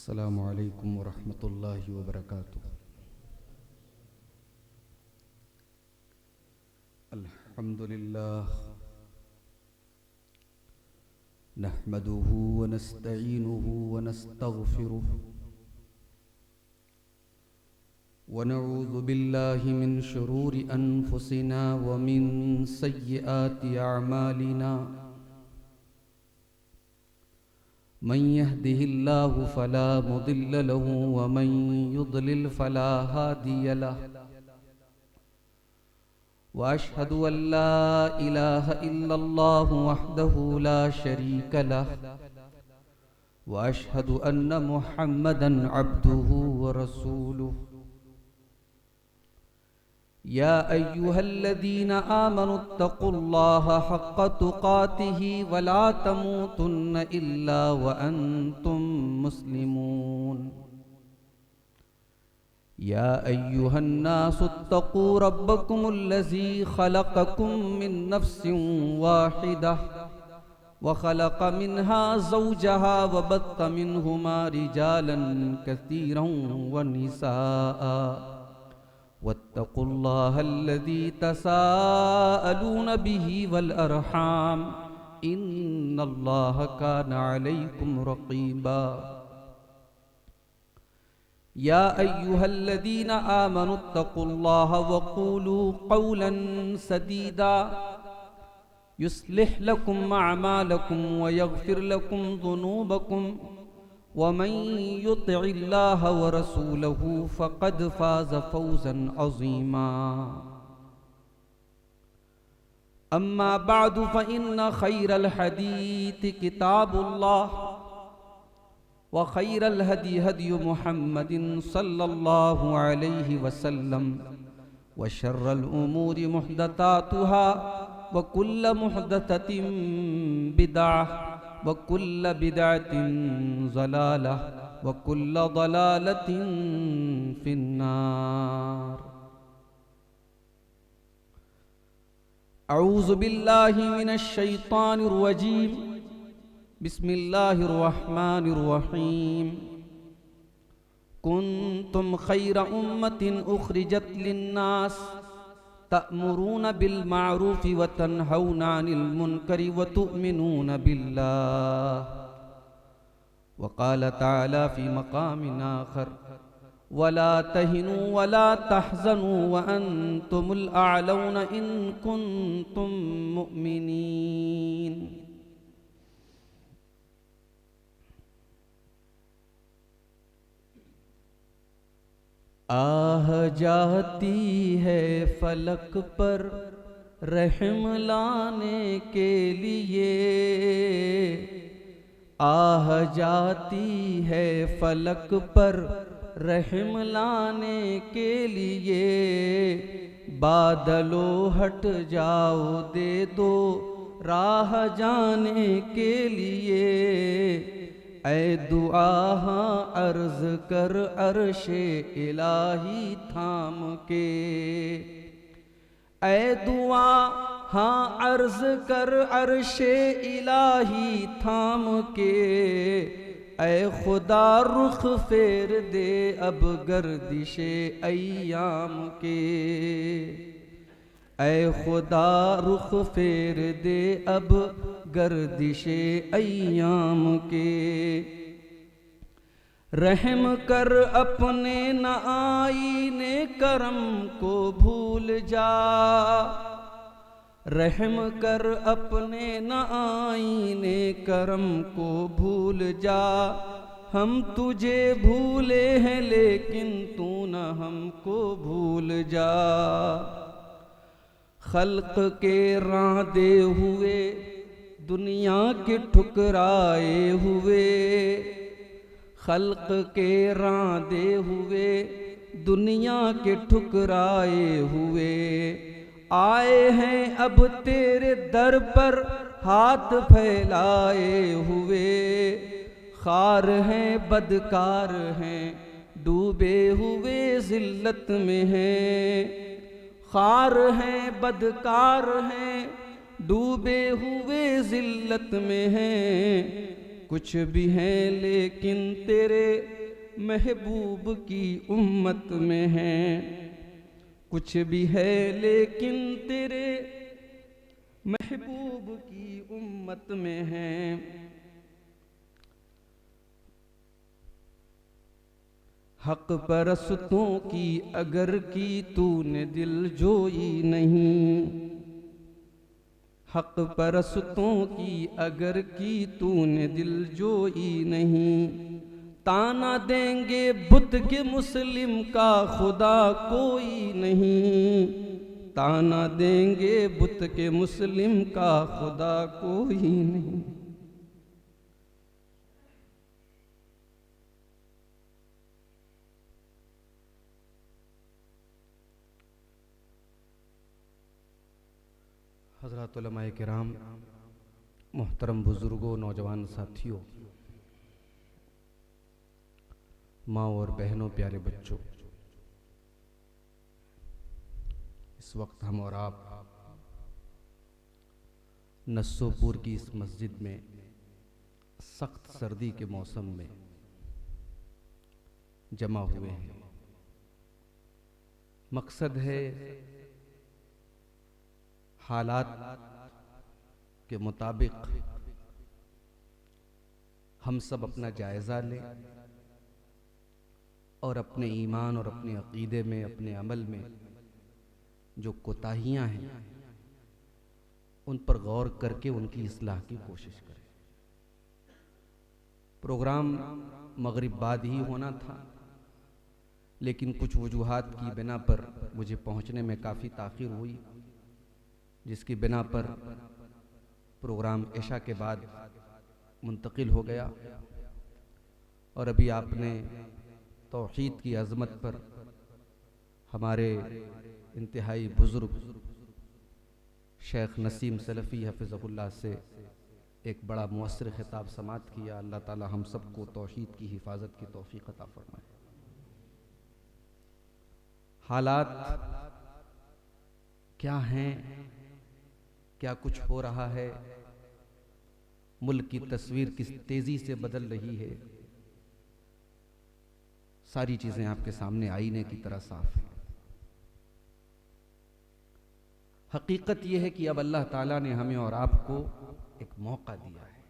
अस्सलामु अलैकुम वरहमतुल्लाहि वबरकातुहू। अल्हम्दुलिल्लाह नहमदुहू व नस्तईनुहु व नस्तगफिरुहु व नऊज़ु बिल्लाहि मिन शुरूरि अनफुसिना व मिन सय्यिआति अअमालिना। मन यहदिहिल्लाहु फला मुदिल्ल लहु व मन युद्लिल फला हादिय लहु। व अशहदु अल्ला इलाहा इल्लल्लाहु वहदहु ला शरीक लहु व अशहदु अन्न मुहम्मदन अब्दुहु व रसूलुहु। या अय्युहल्लज़ीना आमनुत्तक़ुल्लाह हक़्क़ तुक़ातिही वला तमूतुन्न इल्ला व अंतुम मुस्लिमून। या अय्युहन्नासुत्तक़ू रब्बकुमुल्लज़ी ख़लक़कुम मिन नफ्सिन वाहिदह व ख़लक़ मिन्हा ज़ौजहा व बत्त मिन्हुमा रिजालन कसीरन व निसाअ वत्तक़ुल्लाहल्लज़ी तसाअलून बिही वल अरहाम इन्नल्लाह काना अलैकुम रक़ीबा। या अय्युहल्लज़ीना आमनुत्तक़ुल्लाह वक़ूलू क़ौलन सदीदा युस्लिह लकुम अअमालकुम व यग़फिर लकुम ज़ुनूबकुम वमन युतिइल्लाह व रसूलहु फ़क़द फ़ाज़ फ़ौज़न अज़ीमा। अम्मा बअदु फ़इन्न ख़ैरल हदीथि किताबुल्लाह व ख़ैरल हदी हदी मुहम्मदिन सल्लल्लाहु अलैहि वसल्लम व शर्रल उमूरि मुहदतातुहा व कुल्ल मुहदततिन बिदअह व कुल्ल बिदअतिन ज़लालह व कुल्ल ज़लालतिन फिन्नार। अऊज़ु बिल्लाहि मिनश शैतानिर रजीम। बिस्मिल्लाहिर रहमानिर रहीम। कुन्तुम खैरा उम्मतिन उखरिजत लिन्नास तअमुरून बिल मारूफि व तन्हौना अनिल मुनकरि व तुअमिनून बिल्लाह। व क़ाल तआला फ़ी मक़ामिन आख़र वला तहिनू वला तहज़नू व अंतुमुल अअलौना इन कुन्तुम मुअमिनीन। आह जाती है फलक पर रहम लाने के लिए। आह जाती है फलक पर रहम लाने के लिए। बादलो हट जाओ दे दो राह जाने के लिए। ऐ दुआ हाँ अर्ज कर अर्शे इलाही थाम के। ऐ दुआ हाँ अर्ज कर अर्शे इलाही थाम के। ऐ खुदा रुख फेर दे अब गर्दिशे अय्याम के। ऐ खुदा रुख फेर दे अब गर्दिशे अय्याम के। रहम कर अपने न आईने करम को भूल जा। रहम कर अपने न आईने करम को भूल जा। हम तुझे भूले हैं लेकिन तू न हमको भूल जा। खल्क के रांदे हुए दुनिया के ठुकराए हुए। खल्क के रांदे हुए दुनिया के ठुकराए हुए। आए हैं अब तेरे दर पर हाथ फैलाए हुए। खार हैं बदकार हैं डूबे हुए जिल्लत में हैं। खार हैं बदकार हैं डूबे हुए जिल्लत में हैं। कुछ भी हैं लेकिन तेरे महबूब की उम्मत में हैं। कुछ भी है लेकिन तेरे महबूब की उम्मत में हैं। हक परस्तों की अगर की तूने दिल जोई नहीं, हक परस्तों की अगर की तूने दिल जोई नहीं, ताना देंगे बुत के मुस्लिम का खुदा कोई नहीं, ताना देंगे बुत के मुस्लिम का खुदा कोई नहीं। हज़रात उलमाए किराम, मोहतरम बुजुर्गों, नौजवान साथियों, माँ और बहनों, प्यारे बच्चों, इस वक्त हम और आप नस्सोपुर की इस मस्जिद में सख्त सर्दी के मौसम में जमा हुए हैं। मकसद है हालात के मुताबिक हम सब अपना जायज़ा लें और अपने ईमान और अपने अक़ीदे में, अपने अमल में जो कोताहियाँ हैं उन पर गौर करके उनकी इस्लाह की कोशिश करें। प्रोग्राम मगरिब बाद ही होना था, लेकिन कुछ वजूहात की बिना पर मुझे पहुँचने में काफ़ी ताख़ीर हुई, जिसकी बिना पर प्रोग्राम इशा के बाद मुंतकिल हो गया। और अभी आपने तौहीद की अज़मत पर हमारे इंतहाई बुज़ुर्ग शेख नसीम सलफ़ी हफ़िज़हुल्लाह से एक बड़ा मुअस्सिर ख़िताब समाअत किया। अल्लाह ताला हम सबको तौहीद की हिफाजत की तौफ़ीक़ अता फ़रमाए। हालात क्या हैं, क्या कुछ हो रहा है, मुल्क की तस्वीर किस तेजी से बदल रही है, सारी चीजें आपके सामने आईने की तरह साफ है। हकीकत यह है कि अब अल्लाह ताला ने हमें और आपको एक मौका दिया है।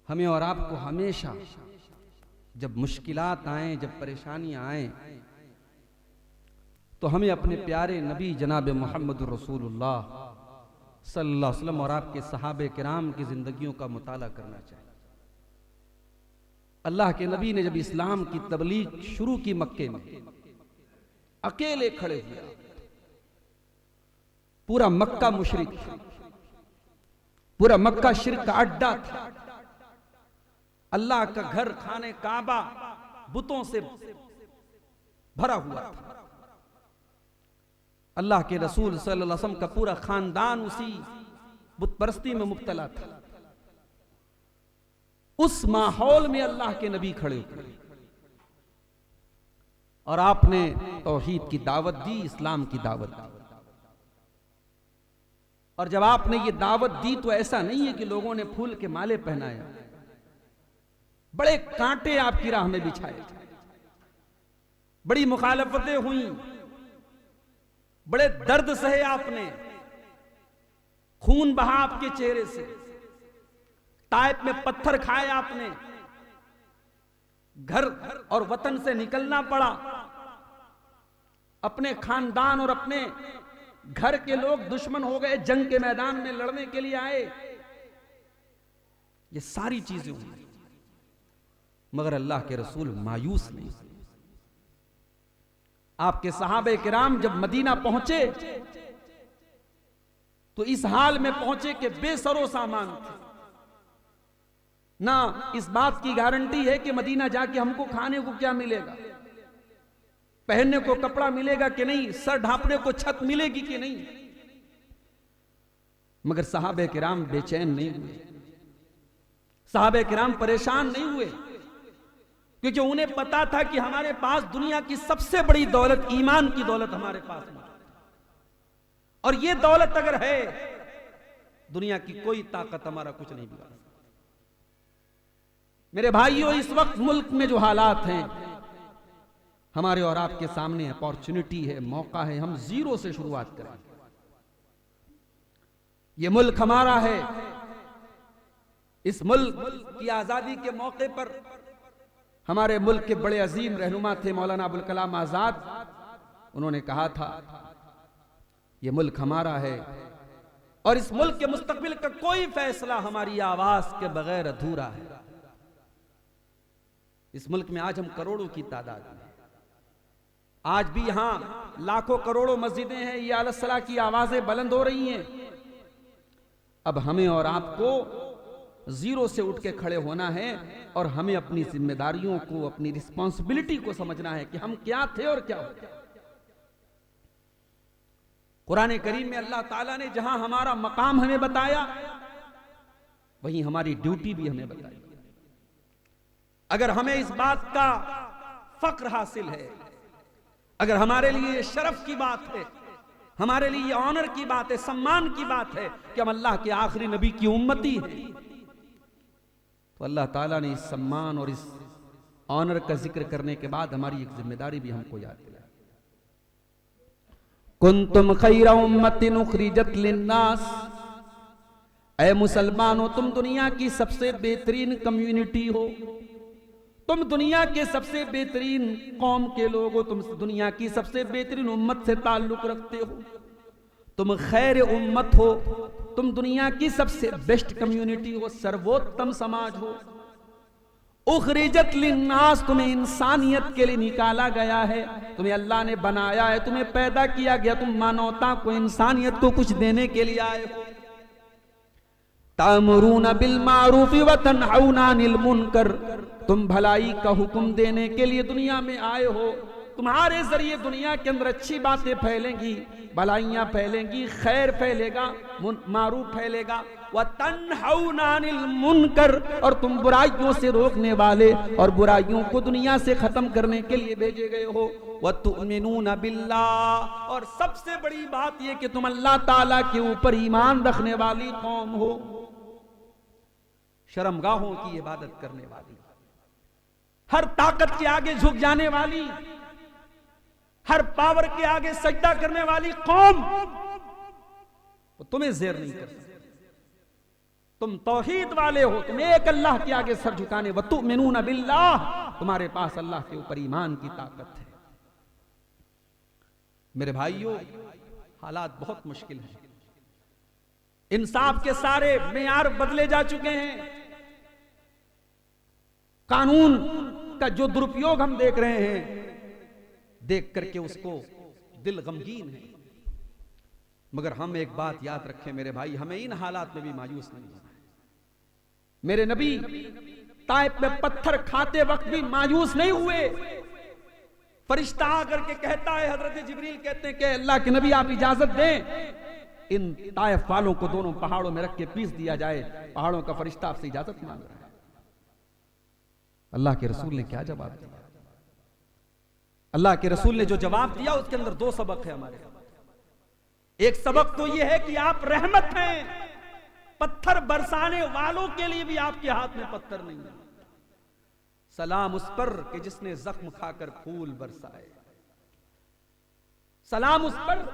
हमें और आपको हमेशा जब मुश्किलात आए, जब परेशानियां आए, तो हमें अपने प्यारे नबी जनाब मोहम्मद रसूलुल्लाह सल्लल्लाहु अलैहि वसल्लम और आपके सहाबे किराम की जिंदगियों का मुताला करना चाहिए। अल्लाह के नबी ने जब इस्लाम की तबलीग शुरू की मक्के में, अकेले खड़े हुए, पूरा मक्का मुशरिक था, पूरा मक्का शिर्क का अड्डा था। अल्लाह का घर खाने काबा बुतों से भरा हुआ था। अल्लाह के रसूल सल्लल्लाहु अलैहि वसल्लम का पूरा खानदान उसी बुत परस्ती में मुब्तला था। उस माहौल में अल्लाह के नबी खड़े हुए और आपने तौहीद की दावत दी, इस्लाम की दावत दी। और जब आपने ये दावत दी तो ऐसा नहीं है कि लोगों ने फूल के माले पहनाए, बड़े कांटे आपकी राह में बिछाए, बड़ी मुखालफतें हुई, बड़े दर्द सहे आपने, खून बहा आपके चेहरे से, ताइफ में पत्थर खाए आपने, घर और वतन से निकलना पड़ा, अपने खानदान और अपने घर के लोग दुश्मन हो गए, जंग के मैदान में लड़ने के लिए आए। ये सारी चीजें हुई, मगर अल्लाह के रसूल मायूस नहीं। आपके सहाबे किराम जब मदीना पहुंचे तो इस हाल में पहुंचे कि बेसरो सामान थे। ना इस बात की गारंटी है कि मदीना जाके हमको खाने को क्या मिलेगा, पहनने को कपड़ा मिलेगा कि नहीं, सर ढांपने को छत मिलेगी कि नहीं। मगर सहाबे किराम बेचैन नहीं हुए, सहाबे किराम परेशान नहीं हुए, क्योंकि उन्हें पता था कि हमारे पास दुनिया की सबसे बड़ी दौलत, ईमान की दौलत हमारे पास है। और ये दौलत अगर है, दुनिया की कोई ताकत हमारा कुछ नहीं बिगाड़ सकती। मेरे भाइयों, इस वक्त मुल्क में जो हालात हैं, हमारे और आपके सामने अपॉर्चुनिटी है, मौका है, हम जीरो से शुरुआत करें। ये मुल्क हमारा है। इस मुल्क की आजादी के मौके पर हमारे मुल्क के बड़े अजीम रहनुमा थे मौलाना अबुल कलाम आजाद। उन्होंने कहा था ये मुल्क हमारा है और इस मुल्क के मुस्तकबिल का कोई फैसला हमारी आवाज के बगैर अधूरा है। इस मुल्क में आज हम करोड़ों की तादाद में, आज भी यहां लाखों करोड़ों मस्जिदें हैं, ये अलसला की आवाजें बुलंद हो रही हैं। अब हमें और आपको जीरो से उठ के खड़े होना है और हमें अपनी जिम्मेदारियों को, अपनी रिस्पॉन्सिबिलिटी को समझना है कि हम क्या थे और क्या हो। कुरान करीम में अल्लाह ताला ने जहां हमारा मकाम हमें बताया, वहीं हमारी ड्यूटी भी हमें बताई। अगर हमें इस बात का फक्र हासिल है, अगर हमारे लिए ये शरफ की बात है, हमारे लिए ये ऑनर की बात है, सम्मान की बात है कि हम अल्लाह के आखिरी नबी की उम्मती हैं, तो अल्लाह ताला ने इस सम्मान और इस ऑनर का जिक्र करने के बाद हमारी एक जिम्मेदारी भी हमको याद दिलाई। कुंतुम खैरा उम्मतिन उखरिजत लिन्नास, ऐ मुसलमानों तुम दुनिया की सबसे बेहतरीन कम्युनिटी हो, तुम दुनिया के सबसे बेहतरीन कौम के लोग हो, तुम दुनिया की सबसे बेहतरीन उम्मत से ताल्लुक रखते हो, तुम खैर उम्मत हो, तुम दुनिया की सबसे बेस्ट कम्युनिटी हो, सर्वोत्तम समाज हो। उखरिजत लिन्नास, तुम्हें इंसानियत के लिए निकाला गया है, तुम्हें अल्लाह ने बनाया है, तुम्हें पैदा किया गया, तुम मानवता को, इंसानियत को कुछ देने के लिए आए हो। तामुरून बिल मारूफ व तनहौना अनिल मुनकर, तुम भलाई का हुक्म देने के लिए दुनिया में आए हो। तुम्हारे जरिए दुनिया के अंदर अच्छी बातें फैलेंगी, भलाइयां फैलेंगी, खैर फैलेगा, मारूफ फैलेगा। व तन्हौना अनिल मुनकर, और तुम बुराइयों से रोकने वाले और बुराइयों को दुनिया से खत्म करने के लिए भेजे गए हो। व तुमिनून बिल्लाह, और सबसे बड़ी बात यह कि तुम अल्लाह ताला के ऊपर ईमान रखने वाली कौम हो, शर्मगाहों की इबादत करने वाली, हर ताकत के आगे झुक जाने वाली, हर पावर के आगे सजदा करने वाली कौम, वो तुम्हें ज़ेर नहीं कर सकती। तुम तौहीद वाले हो, तुम एक अल्लाह के आगे सर झुकाने, व तुमिनून बिल्लाह, तुम्हारे पास अल्लाह के ऊपर ईमान की ताकत है। मेरे भाइयों, हालात बहुत मुश्किल हैं, इंसाफ के सारे मेयार बदले जा चुके हैं, कानून का जो दुरुपयोग हम देख रहे हैं, देख करके उसको दिल गमगीन है। मगर हम एक बात याद रखें मेरे भाई, हमें इन हालात में भी मायूस नहीं होना है। मेरे नबी ताइफ में पत्थर खाते वक्त भी मायूस नहीं हुए। फरिश्ता आकर के कहता है, हजरत जिब्रील कहते हैं कि अल्लाह के नबी आप इजाजत दें, इन ताइफ वालों को दोनों पहाड़ों में रख के पीस दिया जाए। पहाड़ों का फरिश्ता आपसे इजाजत मांग रहा है। अल्लाह के रसूल ने क्या जवाब दिया? अल्लाह के रसूल ने जो जवाब दिया उसके अंदर दो सबक है हमारे। एक सबक तो यह है कि आप रहमत हैं, पत्थर बरसाने वालों के लिए भी आपके हाथ में पत्थर नहीं है। सलाम उस पर कि जिसने जख्म खाकर फूल बरसाए, सलाम उस पर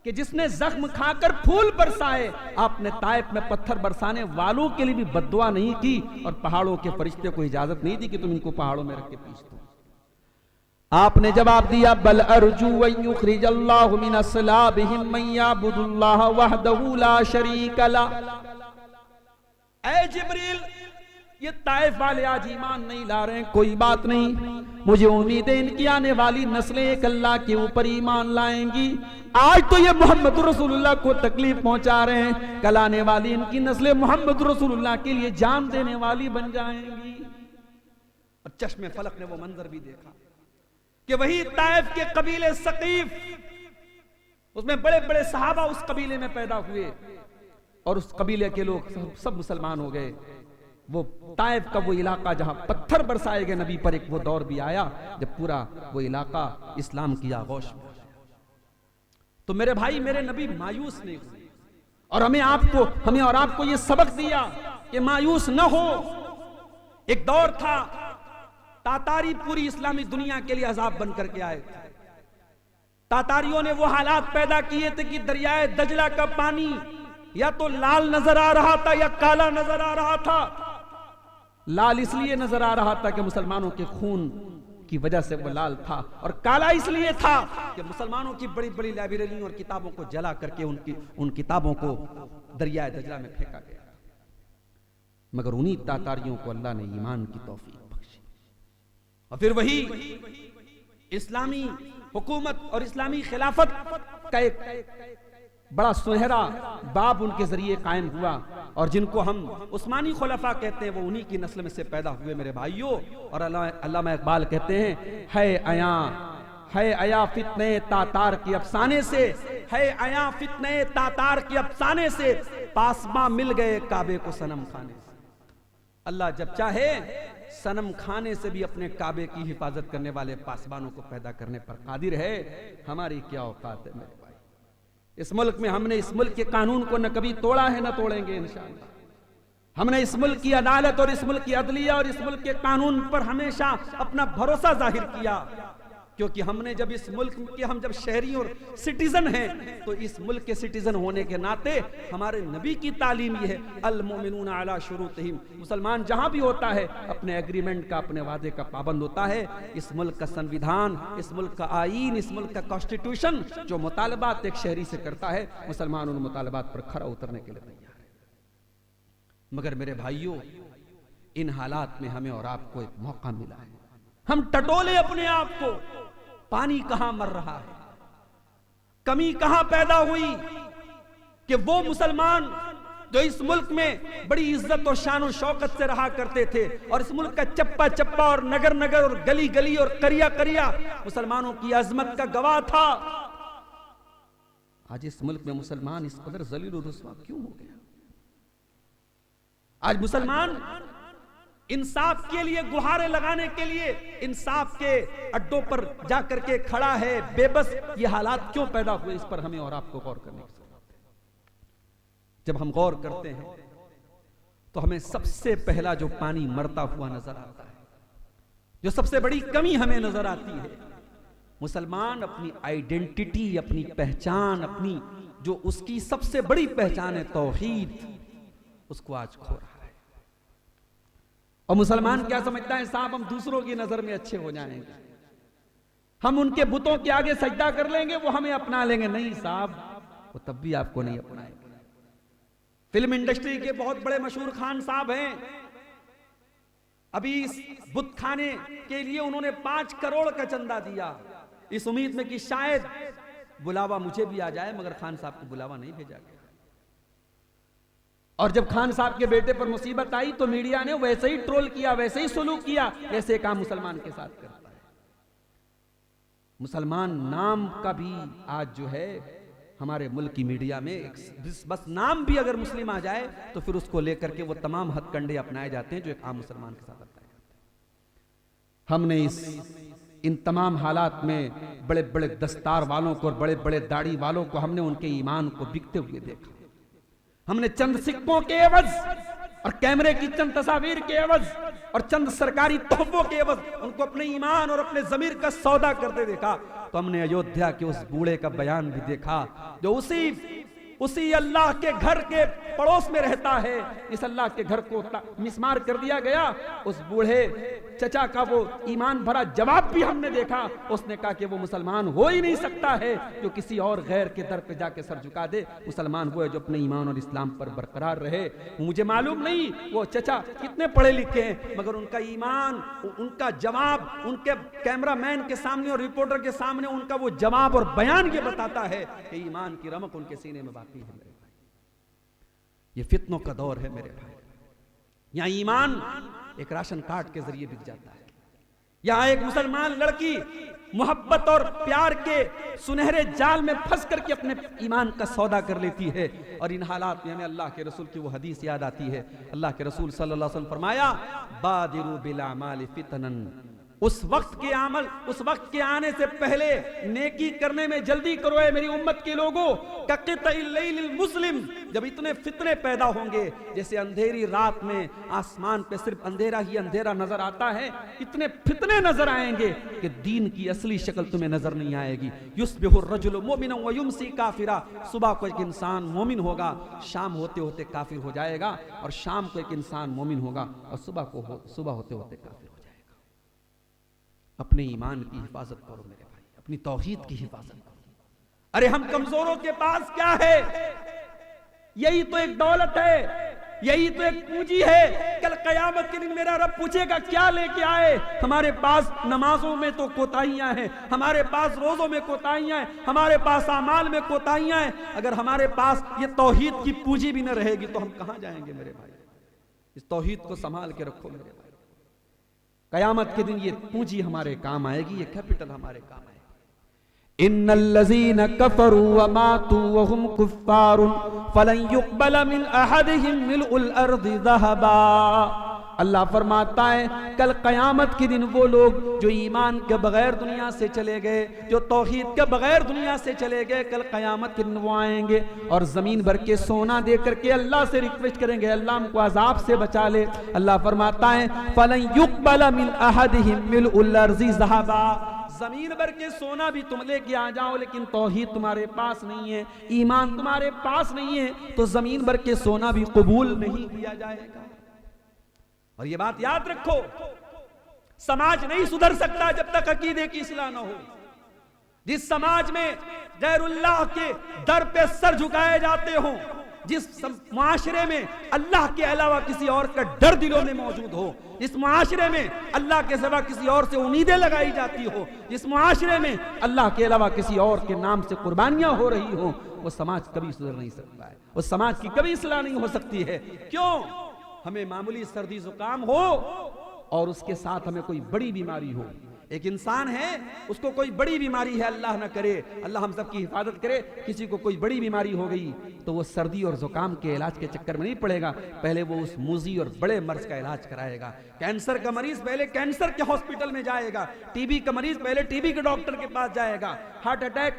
कि जिसने जख्म खाकर फूल बरसाए। आपने ताइफ में पत्थर बरसाने वालों के लिए भी बद्दुआ नहीं की और पहाड़ों के फरिश्ते को इजाजत नहीं दी कि तुम इनको पहाड़ों में रख के पीस दो। आपने जवाब दिया, बल अर्जू अन युखरिजल्लाहु मिन अस्लाबिहिम मन यअबुदुल्लाह वहदहु ला शरीका ला। ऐ जिब्रील, ये ताइफ वाले आज ईमान नहीं ला रहे हैं, कोई बात नहीं, मुझे उम्मीद है इनकी आने वाली नस्लें एक अल्लाह के ऊपर ईमान लाएंगी। आज तो ये मोहम्मद रसूलुल्लाह को तकलीफ पहुंचा रहे हैं, कल आने वाली इनकी नस्लें मोहम्मद रसूलुल्लाह के लिए जान देने वाली बन जाएंगी। और चश्मे फलक ने वो मंजर भी देखा कि वही ताइफ के कबीले सकीफ, उसमें बड़े बड़े सहाबा उस कबीले में पैदा हुए और उस कबीले के लोग सब मुसलमान हो गए। वो ताइफ का वो इलाका जहां पत्थर बरसाए गए नबी पर, एक वो दौर भी आया जब पूरा वो इलाका इस्लाम की आगोश में। तो मेरे भाई, मेरे नबी मायूस नहीं हुए और हमें और आपको ये सबक दिया कि मायूस न हो, एक दौर था तातारी पूरी इस्लामी दुनिया के लिए अजाब बन करके आए थे। तातारियों ने वो हालात पैदा किए थे कि दरियाए दजला का पानी या तो लाल नजर आ रहा था या काला नजर आ रहा था। लाल इसलिए नजर आ रहा था कि मुसलमानों के खून की वजह से वो लाल था, और काला इसलिए था कि मुसलमानों की बड़ी बड़ी लाइब्रेरियों और किताबों को जला करके उन किताबों को दरियाए दजला में फेंका गया। मगर उन्हीं तातारियों को अल्लाह ने ईमान की तौफीक बख्शी, और फिर वही इस्लामी हुकूमत और इस्लामी खिलाफत का एक बड़ा सुनहरा बाब उनके जरिए कायम हुआ। और जिनको हम उस्मानी खुलफा कहते हैं वो उन्हीं की नस्ल में से पैदा हुए मेरे भाइयों। और अल्लामा इकबाल कहते हैं, है आया फितने तातार के अफसाने से, है आया फितने तातार के अफसाने से, पासमा मिल गए काबे को सनम खाने से। अल्लाह जब चाहे सनम खाने से भी अपने काबे की हिफाजत करने वाले पासबानों को पैदा करने पर कादिर है। हमारी क्या औकात है मेरे भाई। इस मुल्क में हमने इस मुल्क के कानून को न कभी तोड़ा है, न तोड़ेंगे इंशाअल्लाह। हमने इस मुल्क की अदालत और इस मुल्क की अदलिया और इस मुल्क के कानून पर हमेशा अपना भरोसा जाहिर किया, क्योंकि हमने जब इस मुल्क के हम जब शहरी और सिटीजन हैं तो इस मुल्क के सिटीजन होने के नाते हमारे नबी की तालीम ये है, अल मोमिनूना अला शुरूतिहिम। मुसलमान जहां भी होता है अपने एग्रीमेंट का, अपने वादे का पाबंद होता है। इस मुल्क का संविधान, इस मुल्क का आईन, इस मुल्क का कॉन्स्टिट्यूशन जो मुतालबात एक शहरी से करता है, मुसलमान उन मुतालबात पर खरा उतरने के लिए तैयार है। मगर मेरे भाइयों, इन हालात में हमें और आपको एक मौका मिला है। हम टटोले अपने आप को, पानी कहां मर रहा है, कमी कहां पैदा हुई कि वो मुसलमान जो इस मुल्क में बड़ी इज्जत और शान और शौकत से रहा करते थे और इस मुल्क का चप्पा चप्पा और नगर नगर और गली गली और करिया करिया मुसलमानों की अजमत का गवाह था, आज इस मुल्क में मुसलमान इस कदर जलील और रुस्वा क्यों हो गया? आज मुसलमान इंसाफ के लिए गुहारे लगाने के लिए इंसाफ के अड्डों पर जाकर के खड़ा है, बेबस। ये हालात क्यों पैदा हुए, इस पर हमें और आपको गौर करने की जरूरत है। जब हम गौर करते हैं तो हमें सबसे पहला जो पानी मरता हुआ नजर आता है, जो सबसे बड़ी कमी हमें नजर आती है, मुसलमान अपनी आइडेंटिटी, अपनी पहचान, अपनी जो उसकी सबसे बड़ी पहचान है तौहीद, उसको आज खो रहा है। और मुसलमान क्या समझता है, साहब हम दूसरों की नजर में अच्छे हो जाएंगे, हम उनके बुतों के आगे सजदा कर लेंगे, वो हमें अपना लेंगे। नहीं साहब, वो तब भी आपको नहीं अपनाएंगे। फिल्म इंडस्ट्री के बहुत बड़े मशहूर खान साहब हैं, अभी इस बुत खाने के लिए उन्होंने 5 करोड़ का चंदा दिया, इस उम्मीद में कि शायद बुलावा मुझे भी आ जाए, मगर खान साहब को बुलावा नहीं भेजा गया। और जब खान साहब के बेटे पर मुसीबत आई तो मीडिया ने वैसे ही ट्रोल किया, वैसे ही सुलूक किया, ऐसे काम मुसलमान के साथ करता है। मुसलमान नाम का भी आज जो है हमारे मुल्क की मीडिया में बस नाम भी अगर मुस्लिम आ जाए तो फिर उसको लेकर के वो तमाम हथकंडे अपनाए जाते हैं जो एक आम मुसलमान के साथ अपनाए जाते हैं। हमने इन तमाम हालात में बड़े बड़े दस्तार वालों को और बड़े बड़े दाढ़ी वालों को हमने उनके ईमान को बिकते हुए देखा। हमने चंद सिक्कों के एवज और कैमरे की चंद तस्वीर के एवज और चंद सरकारी तोहफों के एवज उनको अपने ईमान और अपने जमीर का सौदा करते देखा। तो हमने अयोध्या के उस बूढ़े का बयान भी देखा जो उसी अल्लाह के घर के पड़ोस में रहता है। इस अल्लाह के घर को मिसमार कर दिया गया। उस बूढ़े चचा का वो ईमान भरा जवाब भी हमने देखा। उसने कहा कि वो मुसलमान हो ही नहीं सकता है जो किसी और गैर के दर पे जाके सर झुका दे। मुसलमान वो है जो अपने ईमान और इस्लाम पर बरकरार रहे। मुझे मालूम नहीं वो चचा कितने पढ़े लिखे हैं, मगर उनका ईमान, उनका जवाब, उनके कैमरामैन के सामने और रिपोर्टर के सामने उनका वो जवाब और बयान ये बताता है कि ईमान की रमक उनके सीने में बाकी है। मेरे भाई, ये फितनों का दौर है मेरे भाई। यहां ईमान एक राशन कार्ड के जरिए बिक जाता है। यहां एक मुसलमान लड़की मोहब्बत और प्यार के सुनहरे जाल में फंस करके अपने ईमान का सौदा कर लेती है। और इन हालात में हमें अल्लाह के रसूल की वो हदीस याद आती है। अल्लाह के रसूल सल्लल्लाहु अलैहि वसल्लम फरमाया, बादिरू बिल अमाल फितनन उस वक्त के अमल, उस वक्त के आने से पहले नेकी करने में जल्दी करो है मेरी उम्मत के लोगों। मुस्लिम, जब इतने फितने पैदा होंगे, जैसे अंधेरी रात में आसमान पे सिर्फ अंधेरा ही अंधेरा नजर आता है, इतने फितने नजर आएंगे कि दीन की असली शक्ल तुम्हें नजर नहीं आएगी। युस्बिहुर रजुलु मोमिनन व युमसी काफिरा, सुबह को एक इंसान मोमिन होगा, शाम होते होते काफिर हो जाएगा, और शाम को एक इंसान मोमिन होगा और सुबह होते होते काफिर हो जाएगा। अपने ईमान की हिफाजत करो मेरे भाई, अपनी तौहीद की हिफाजत करो। अरे हम कमजोरों के पास क्या है? यही तो एक दौलत है, यही तो एक पूंजी है। कल कयामत के दिन मेरा रब पूछेगा क्या लेके आए? हमारे पास नमाजों में तो कोताहियां हैं, हमारे पास रोजों में कोताहियां हैं, हमारे पास अमाल में कोताहियां हैं। अगर हमारे पास ये तौहीद की पूंजी भी न रहेगी तो हम कहां जाएंगे मेरे भाई? इस तौहीद को संभाल के रखो मेरे भाई। कयामत के दिन ये पूंजी हमारे काम आएगी, ये कैपिटल हमारे काम आएगी। इन्नल्लज़ीना कफ़रू व मातू व हुम कुफ़्फ़ारुन फ़लन युक़बल मिन अहदिहिम मिल्उल अर्ज़ि ज़हबा। अल्लाह फरमाता है कल कयामत के दिन वो लोग जो ईमान के बगैर दुनिया से चले गए, जो तौहीद के बगैर दुनिया से चले गए, कल कयामत के दिन वो आएंगे और जमीन भर के सोना दे करके अल्लाह से रिक्वेस्ट करेंगे, अल्लाह हमको अजाब से बचा ले। अल्लाह फरमाता है फलन युक़बल मिन अहदिहिम मिल्उल अर्ज़ि ज़हबा, जमीन भर के सोना भी तुम लेके आ जाओ, लेकिन तौहीद तुम्हारे पास नहीं है, ईमान तुम्हारे पास नहीं है, तो जमीन भर के सोना भी कबूल नहीं किया जाएगा। और ये बात याद रखो, समाज नहीं सुधर सकता जब तक अकीदे की इस्लाह न हो। जिस समाज में गैरुल्लाह के दर पे सर झुकाए जाते हो, जिस मुआशरे में अल्लाह के अलावा किसी और का डर दिलों में मौजूद हो, जिस मुआशरे में अल्लाह के सिवा किसी और से उम्मीदें लगाई जाती हो, जिस मुआशरे में अल्लाह के अलावा किसी और के नाम से कुर्बानियां हो रही हो, वो समाज कभी सुधर नहीं सकता है, उस समाज की कभी इस्लाह नहीं हो सकती है। क्यों? हमें मामूली सर्दी जुकाम हो और उसके साथ हमें कोई बड़ी बीमारी हो, एक इंसान है उसको कोई बड़ी बीमारी है, अल्लाह ना करे, अल्लाह हम सब की हिफाजत करे, किसी को कोई बड़ी बीमारी हो गई तो वो सर्दी और जुकाम के इलाज के चक्कर में नहीं पड़ेगा, पहले वो उस मूजी और बड़े मर्ज का इलाज कराएगा। कैंसर का मरीज पहले कैंसर के हॉस्पिटल में जाएगा, टीबी का मरीज पहले टीबी के डॉक्टर के पास जाएगा, हार्ट अटैक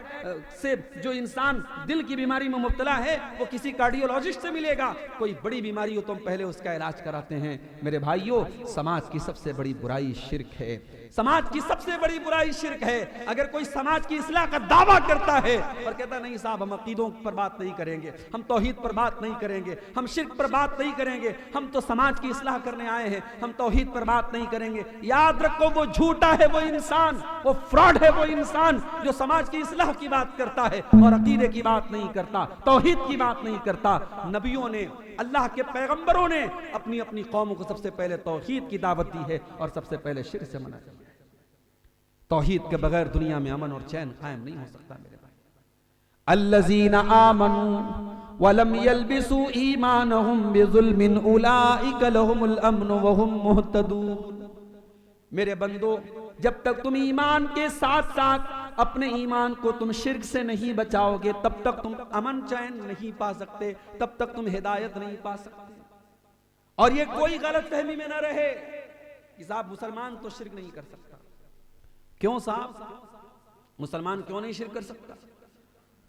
से जो इंसान दिल की बीमारी में मुब्तला है वो किसी कार्डियोलॉजिस्ट से मिलेगा। कोई बड़ी बीमारी हो तो हम पहले उसका इलाज कराते हैं। मेरे भाइयों, समाज की सबसे बड़ी बुराई शिर्क है, समाज की सबसे बड़ी बुराई शिर्क है। अगर कोई समाज की इस्लाह का दावा करता है और कहता नहीं साहब हम अकीदों पर बात नहीं करेंगे, हम तौहीद पर बात नहीं करेंगे, हम शिर्क पर बात नहीं करेंगे, हम तो समाज की इस्लाह करने आए हैं, हम तौहीद पर बात नहीं करेंगे, याद रखो वो झूठा है, वो इंसान, वो फ्रॉड है, वो इंसान जो समाज की इस्लाह की बात करता है और अकीदे की बात नहीं करता, तौहीद की बात नहीं करता। नबियों ने, अल्लाह के पैगंबरों ने अपनी अपनी कौमों को सबसे पहले तौहीद की दावत दी है और सबसे पहले शिर्क से मना किया है। तौहीद के बगैर दुनिया में अमन और चैन कायम नहीं हो सकता मेरे भाई। अल्लज़ीना आमनू वलम यल्बिसू ईमानहुम बिजुल्मिन उलाइका लहुमुल अम्नु व हुम मुहतदून। मेरे बंदो, जब तक तुम ईमान के साथ साथ अपने ईमान को तुम शिर्क से नहीं बचाओगे, तब तक तुम अमन चैन नहीं पा सकते, तब तक तुम हिदायत नहीं पा सकते। और ये कोई गलत फहमी में ना रहे कि साहब मुसलमान तो शिर्क नहीं कर सकता। क्यों साहब, मुसलमान क्यों नहीं शिर्क कर सकता?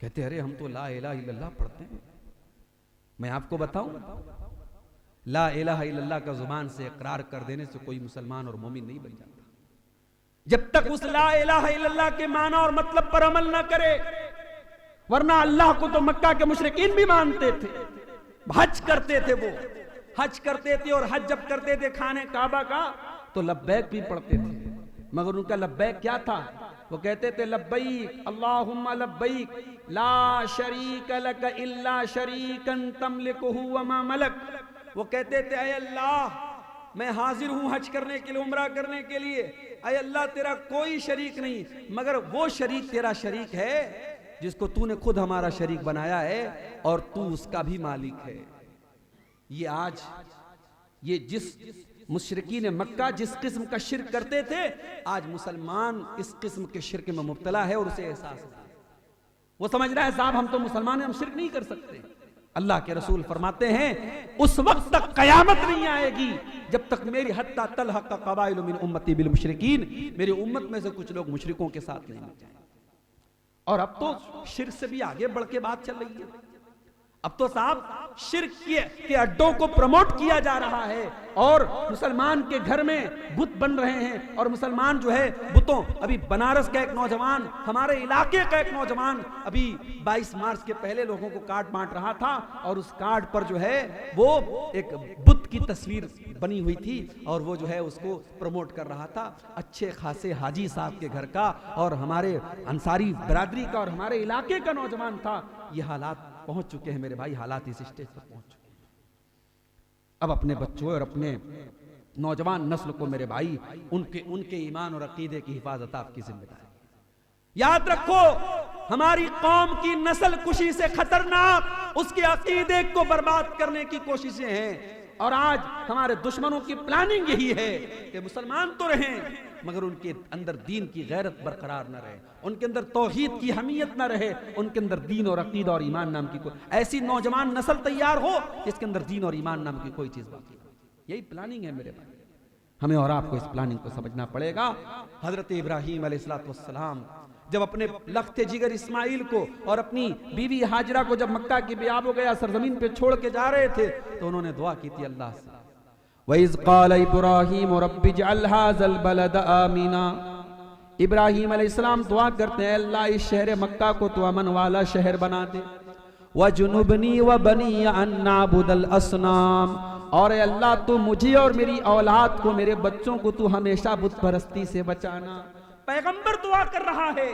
कहते अरे हम तो ला इलाहा इल्लल्लाह पढ़ते हैं। मैं आपको बताऊं, ला इलाहा इल्लल्लाह का जुबान से इकरार कर देने से कोई मुसलमान और मोमिन नहीं बन जाता जब तक उस ला इलाहा इल्लल्लाह के माना और मतलब पर अमल ना करे। वरना अल्लाह को तो मक्का के मुशरिकीन भी मानते थे, हज करते थे, वो हज करते थे, और हज जब करते थे खाने काबा का तो लब्बैक भी पढ़ते थे, मगर उनका लब्बैक क्या था? वो कहते थे लब्बैक अल्लाहुम्मा लब्बैक ला शरीक लक इल्ला शरीकन तमलिकुहु व मा मलक। वो कहते थे ऐ अल्लाह मैं हाजिर हूं हज करने के लिए, उम्रा करने के लिए, ऐ अल्लाह तेरा कोई शरीक नहीं, मगर वो शरीक तेरा शरीक है जिसको तूने खुद हमारा शरीक बनाया है और तू उसका भी मालिक है। ये आज ये जिस मुशरिकीन मक्का जिस किस्म का शिर्क करते थे, आज मुसलमान इस किस्म के शिर्क में मुब्तला है और उसे एहसास है। वो समझ रहा है साहब हम तो मुसलमान हैं, हम शिर्क नहीं कर सकते। अल्लाह के रसूल फरमाते हैं उस वक्त तक कयामत नहीं आएगी जब तक मेरी हत्ता तलहक कबाइल मिन उम्मती बिल मुशरिकीन, मेरी उम्मत में से कुछ लोग मुशरिकों के साथ नहीं मिल जाए। और अब तो शिर्क से भी आगे बढ़ के बात चल रही है। अब तो साहब शिर्क के अड्डों को प्रमोट किया जा रहा है और मुसलमान के घर में बुत बन रहे हैं और मुसलमान जो है बुतों, अभी बनारस का एक नौजवान, हमारे इलाके का एक नौजवान अभी 22 मार्च के पहले लोगों को कार्ड बांट रहा था और उस कार्ड पर जो है वो एक बुत की तस्वीर बनी हुई थी और वो जो है उसको प्रमोट कर रहा था। अच्छे खासे हाजी साहब के घर का और हमारे अंसारी बरादरी का और हमारे इलाके का नौजवान था। ये हालात पहुंच चुके हैं मेरे भाई, हालात इस स्टेज पर पहुंच चुके हैं। अब अपने बच्चों और अपने नौजवान नस्ल को मेरे भाई उनके ईमान और अकीदे की हिफाजत आपकी जिम्मेदारी। याद रखो, हमारी कौम की नस्ल कुशी से खतरनाक उसके अकीदे को बर्बाद करने की कोशिशें हैं और आज हमारे दुश्मनों की प्लानिंग यही है कि मुसलमान तो रहें मगर उनके अंदर दीन की गैरत बरकरार न रहे, उनके अंदर तौहीद की हमीयत न रहे, उनके अंदर दीन और अकीदा और ईमान नाम की कोई ऐसी नौजवान नस्ल तैयार हो जिसके अंदर दीन और ईमान नाम की कोई चीज बाकी नहीं। यही प्लानिंग है मेरे भाई, हमें और आपको इस प्लानिंग को समझना पड़ेगा। हजरत इब्राहीम अलैहिस्सलाम जब अपने लख्ते जिगर इस्माइल को और अपनी बीवी हाजरा को जब मक्का की बियाब हो गया सरजमीन पे छोड़ के जा रहे थे तो उन्होंने दुआ की थी अल्लाह से, वइज़ क़ाल इब्राहीम रब्बि इजअल हाज़ल बलद आमीना। इब्राहीम अलैहिस्सलाम दुआ करते हैं अल्लाह इस शहर मक्का को तो अमन वाला शहर बना दे, वजुनुबनी व बनी अन नाबुदल असनाम, और अल्लाह तू मुझे और मेरी औलाद को, मेरे बच्चों को तू हमेशा बुत परस्ती से बचाना। पैगंबर दुआ कर रहा है,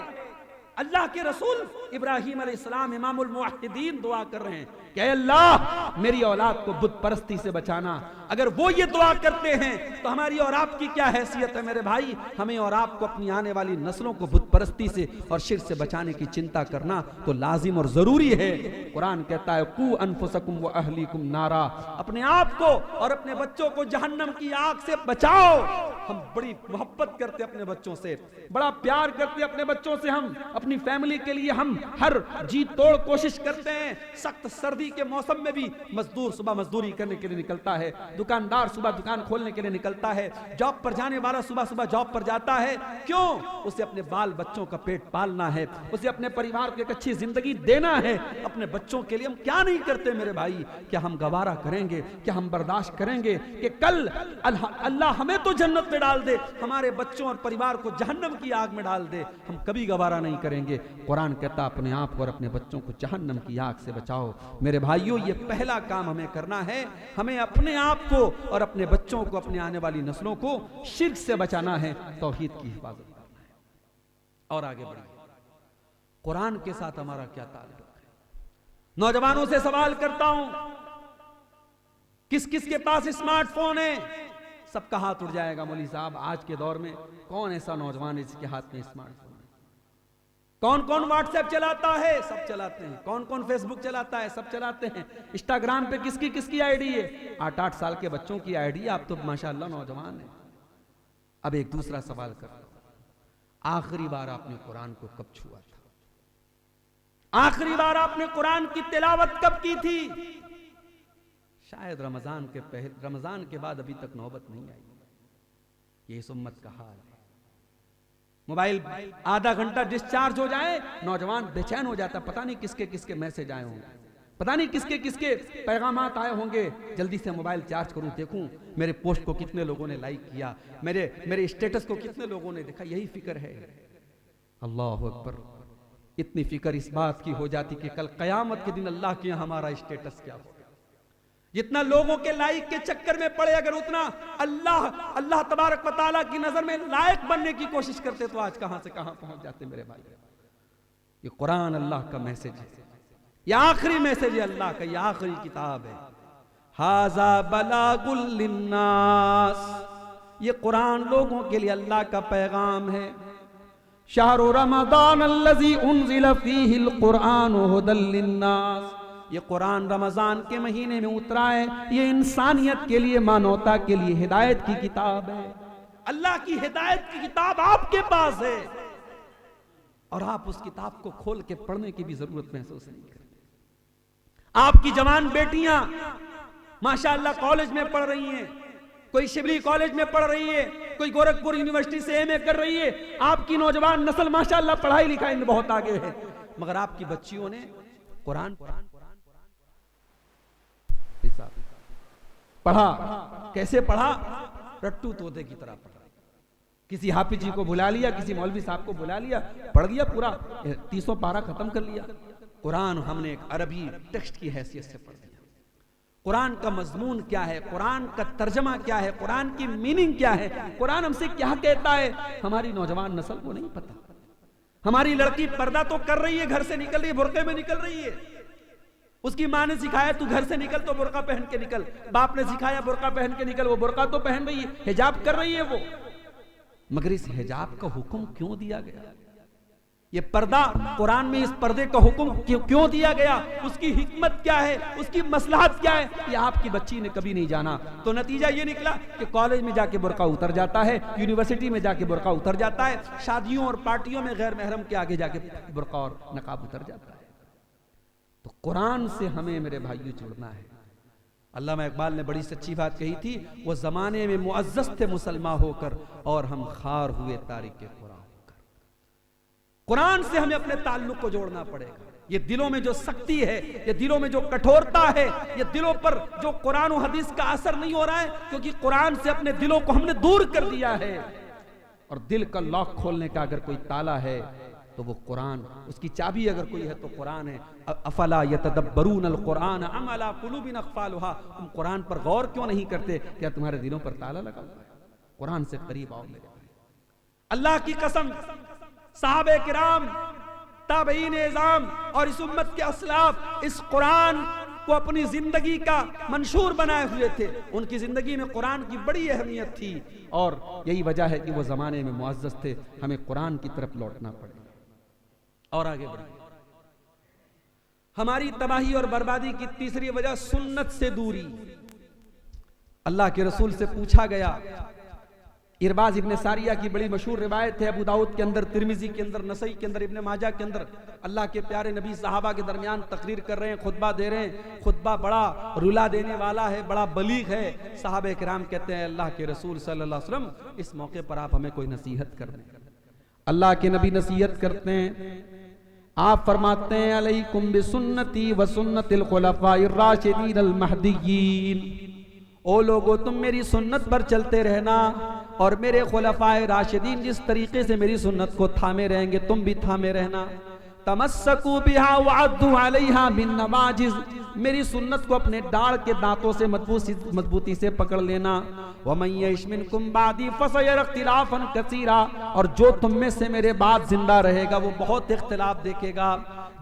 अल्लाह के रसूल इब्राहीम अलैहिस्सलाम इमामुल मुवहिदीन दुआ कर रहे हैं कि अल्लाह मेरी औलाद को बुत परस्ती से बचाना। अगर वो ये दुआ करते हैं तो हमारी और आपकी क्या हैसियत है मेरे भाई। हमें और आपको अपनी आने वाली नस्लों को बुत परस्ती से और शिर्क से बचाने की चिंता करना तो लाजिम और जरूरी है। कुरान कहता है कू अनफुसकुम व अहलीकुम नारा, अपने आप को और अपने बच्चों को जहन्नम की आग से बचाओ। हम बड़ी मोहब्बत करते अपने बच्चों से, बड़ा प्यार करते अपने बच्चों से, हम अपनी फैमिली के लिए हम हर जी तोड़ कोशिश करते हैं। सख्त सर्दी के मौसम में भी मजदूर सुबह मजदूरी करने के लिए निकलता है, दुकानदार सुबह दुकान खोलने के लिए निकलता है, जॉब पर जाने वाला सुबह सुबह जॉब पर जाता है। क्यों? उसे अपने बाल बच्चों का पेट पालना है, उसे अपने परिवार को एक अच्छी जिंदगी देना है। अपने बच्चों के लिए हम क्या नहीं करते मेरे भाई। क्या हम गवारा करेंगे, क्या हम बर्दाश्त करेंगे कि कल अल्लाह हमें तो जन्नत में डाल दे, हमारे बच्चों और परिवार को जहन्नम की आग में डाल दे? हम कभी गवारा नहीं करेंगे। कुरान कहता अपने आप को और अपने बच्चों को जहन्नम की आग से बचाओ। मेरे भाइयों, ये पहला काम हमें करना है। हमें अपने आप को और अपने बच्चों को, अपने आने वाली नस्लों को शिर्क से बचाना है, तौहीद की हिफाजत करना है। और आगे बढ़िए, कुरान के साथ हमारा क्या ताल्लुक है? नौजवानों से सवाल करता हूं, किस किस के पास स्मार्टफोन है? सबका हाथ उठ जाएगा। मौलवी साहब, आज के दौर में कौन ऐसा नौजवान है जिसके हाथ में स्मार्टफोन है? कौन कौन व्हाट्सएप चलाता है? सब चलाते हैं। कौन कौन फेसबुक चलाता है? सब चलाते हैं। इंस्टाग्राम पे किसकी किसकी आईडी है? 8-8 साल के बच्चों की आईडी। आप तो माशाल्लाह नौजवान है। अब एक दूसरा सवाल करता हूं, आखिरी बार आपने कुरान को कब छुआ था? आखिरी बार आपने कुरान की तिलावत कब की थी? शायद रमजान के बाद अभी तक नौबत नहीं आई। ये इस उम्मत का हाल है। मोबाइल आधा घंटा डिस्चार्ज हो जाए, नौजवान बेचैन हो जाता, पता नहीं किसके किसके मैसेज आए होंगे, पता नहीं किसके किसके पैगामात आए होंगे। जल्दी से मोबाइल चार्ज करूं, देखूं मेरे पोस्ट को कितने लोगों ने लाइक किया, मेरे स्टेटस को कितने लोगों ने देखा। यही फिक्र है। अल्लाह अकबर। इतनी फिक्र इस बात की हो जाती कि कल कयामत के दिन अल्लाह के यहां हमारा स्टेटस क्या होगा। जितना लोगों के लाइक के चक्कर में पड़े, अगर उतना अल्लाह तबारक व तआला की नजर में लायक बनने की कोशिश करते तो आज कहां से कहां पहुंच जाते मेरे भाई। ये कुरान अल्लाह का मैसेज है, ये आखिरी मैसेज है अल्लाह का, ये आखिरी किताब है। हाजा बलागुल लिन्नास, ये कुरान लोगों के लिए अल्लाह का पैगाम है। शहरु रमज़ान अल्लज़ी उन्ज़िला फ़ीहिल कुरान हुदल लिन्नास, ये कुरान रमजान के महीने में उतरा है। ये इंसानियत के लिए, मानवता के लिए हिदायत की किताब है। अल्लाह की हिदायत की किताब आपके पास है और आप उस किताब को खोल के पढ़ने की भी जरूरत महसूस नहीं करते। आपकी जवान बेटियां माशाअल्लाह कॉलेज में पढ़ रही हैं, कोई शिवली कॉलेज में पढ़ रही है, कोई गोरखपुर यूनिवर्सिटी से एमए कर रही है। आपकी नौजवान नस्ल माशाअल्लाह पढ़ाई लिखाई में बहुत आगे है, मगर आपकी बच्चियों ने कुरान पढ़ा। कैसे पढ़ा? रट्टू तोते की तरह पढ़ा। किसी हाफिज जी को बुला लिया, किसी मौलवी साहब को बुला लिया, पढ़ लिया, पूरा 300 पारा खत्म कर लिया। कुरान हमने एक अरबी टेक्स्ट की हैसियत से पढ़ लिया। कुरान का मजमून क्या है, कुरान का तर्जमा क्या है, कुरान की मीनिंग क्या है, कुरान हमसे क्या कहता है, हमारी नौजवान नस्ल को नहीं पता। हमारी लड़की पर्दा तो कर रही है, घर से निकल रही है, बुर्के में निकल रही है। उसकी माँ ने सिखाया तू घर से निकल तो बुर्का पहन के निकल, बाप ने सिखाया बुर्का पहन के निकल, वो बुर्का तो पहन रही है, हिजाब कर रही है वो। मगर इस हिजाब का हुक्म क्यों दिया गया? ये पर्दा, कुरान में इस पर्दे का हुक्म क्यों दिया गया? उसकी हिकमत क्या है, उसकी मसलहत क्या है, ये आपकी बच्ची ने कभी नहीं जाना। तो नतीजा ये निकला कि कॉलेज में जाके बुर्का उतर जाता है, यूनिवर्सिटी में जाके बुर्का उतर जाता है, शादियों और पार्टियों में गैर महरम के आगे जाके बुर्का और नकाब उतर जाता है। तो कुरान से हमें मेरे भाइयों जुड़ना है। अल्लामा इकबाल ने बड़ी सच्ची बात कही थी, वो जमाने में मुअज़्ज़ज़ थे मुसलमान होकर और हम खार हुए तारिके कुरान होकर। कुरान से हमें अपने ताल्लुक को जोड़ना पड़ेगा। ये दिलों में जो सख्ती है, ये दिलों में जो कठोरता है, ये दिलों पर जो कुरान और हदीस का असर नहीं हो रहा है, क्योंकि कुरान से अपने दिलों को हमने दूर कर दिया है। और दिल का लॉक खोलने का अगर कोई ताला है तो वो कुरान, उसकी चाबी अगर कोई है तो कुरान है। अफला यतदब्बरून अल कुरान अम अला कुलूबिन अक़फ़ालुहा, तुम कुरान पर गौर क्यों नहीं करते? क्या तुम्हारे दिलों पर ताला लगा हुआ है? कुरान से करीब आओ मेरे भाई। अल्लाह की कसम, सहाबे किराम, ताबईन इज़ाम और इस उम्मत के असलाफ इस कुरान को अपनी जिंदगी का मंशूर बनाए हुए थे। उनकी जिंदगी में कुरान की बड़ी अहमियत थी और यही वजह है कि वो जमाने में मुअज़्ज़ज़ थे। हमें कुरान की तरफ लौटना पड़ेगा और आगे बढ़े। हमारी तबाही और बर्बादी की तीसरी वजह सुन्नत से दूरी। अल्लाह के रसूल से पूछा गया, इरबाज इब्ने सारिया की बड़ी मशहूर रिवायत है, अबू दाऊद के अंदर, तिरमिजी के अंदर, नसई के अंदर, इब्ने माजा के अंदर, अल्लाह के प्यारे नबी सहाबा के दरमियान तकरीर कर रहे हैं, खुतबा दे रहे हैं। खुतबा बड़ा रुला देने वाला है, बड़ा बलीग है। सहाबे किराम कहते हैं, अल्लाह के रसूल सल्लल्लाहु अलैहि वसल्लम, इस मौके पर आप हमें कोई नसीहत कर दें। अल्लाह के नबी नसीहत करते हैं, आप फरमाते हैं, अलैकुम बिसुन्नती व सुन्नतिल खुलफाइर राशिदीन अल महदिय्यीन, ओ लोगो तुम मेरी सुन्नत पर चलते रहना और मेरे खुलफाए राशिदीन जिस तरीके से मेरी सुन्नत को थामे रहेंगे तुम भी थामे रहना। तमस्सकू बिहा वअद्दू अलैहा बिन नवाजिज, मेरी सुन्नत को अपने डाढ़ के दांतों से मजबूती से पकड़ लेना। वमन यइश मिनकुम बादी फसयरा इख्तिलाफन कसीरा, और जो तुम में से मेरे बाद जिंदा रहेगा वो बहुत इख्तिलाफ देखेगा।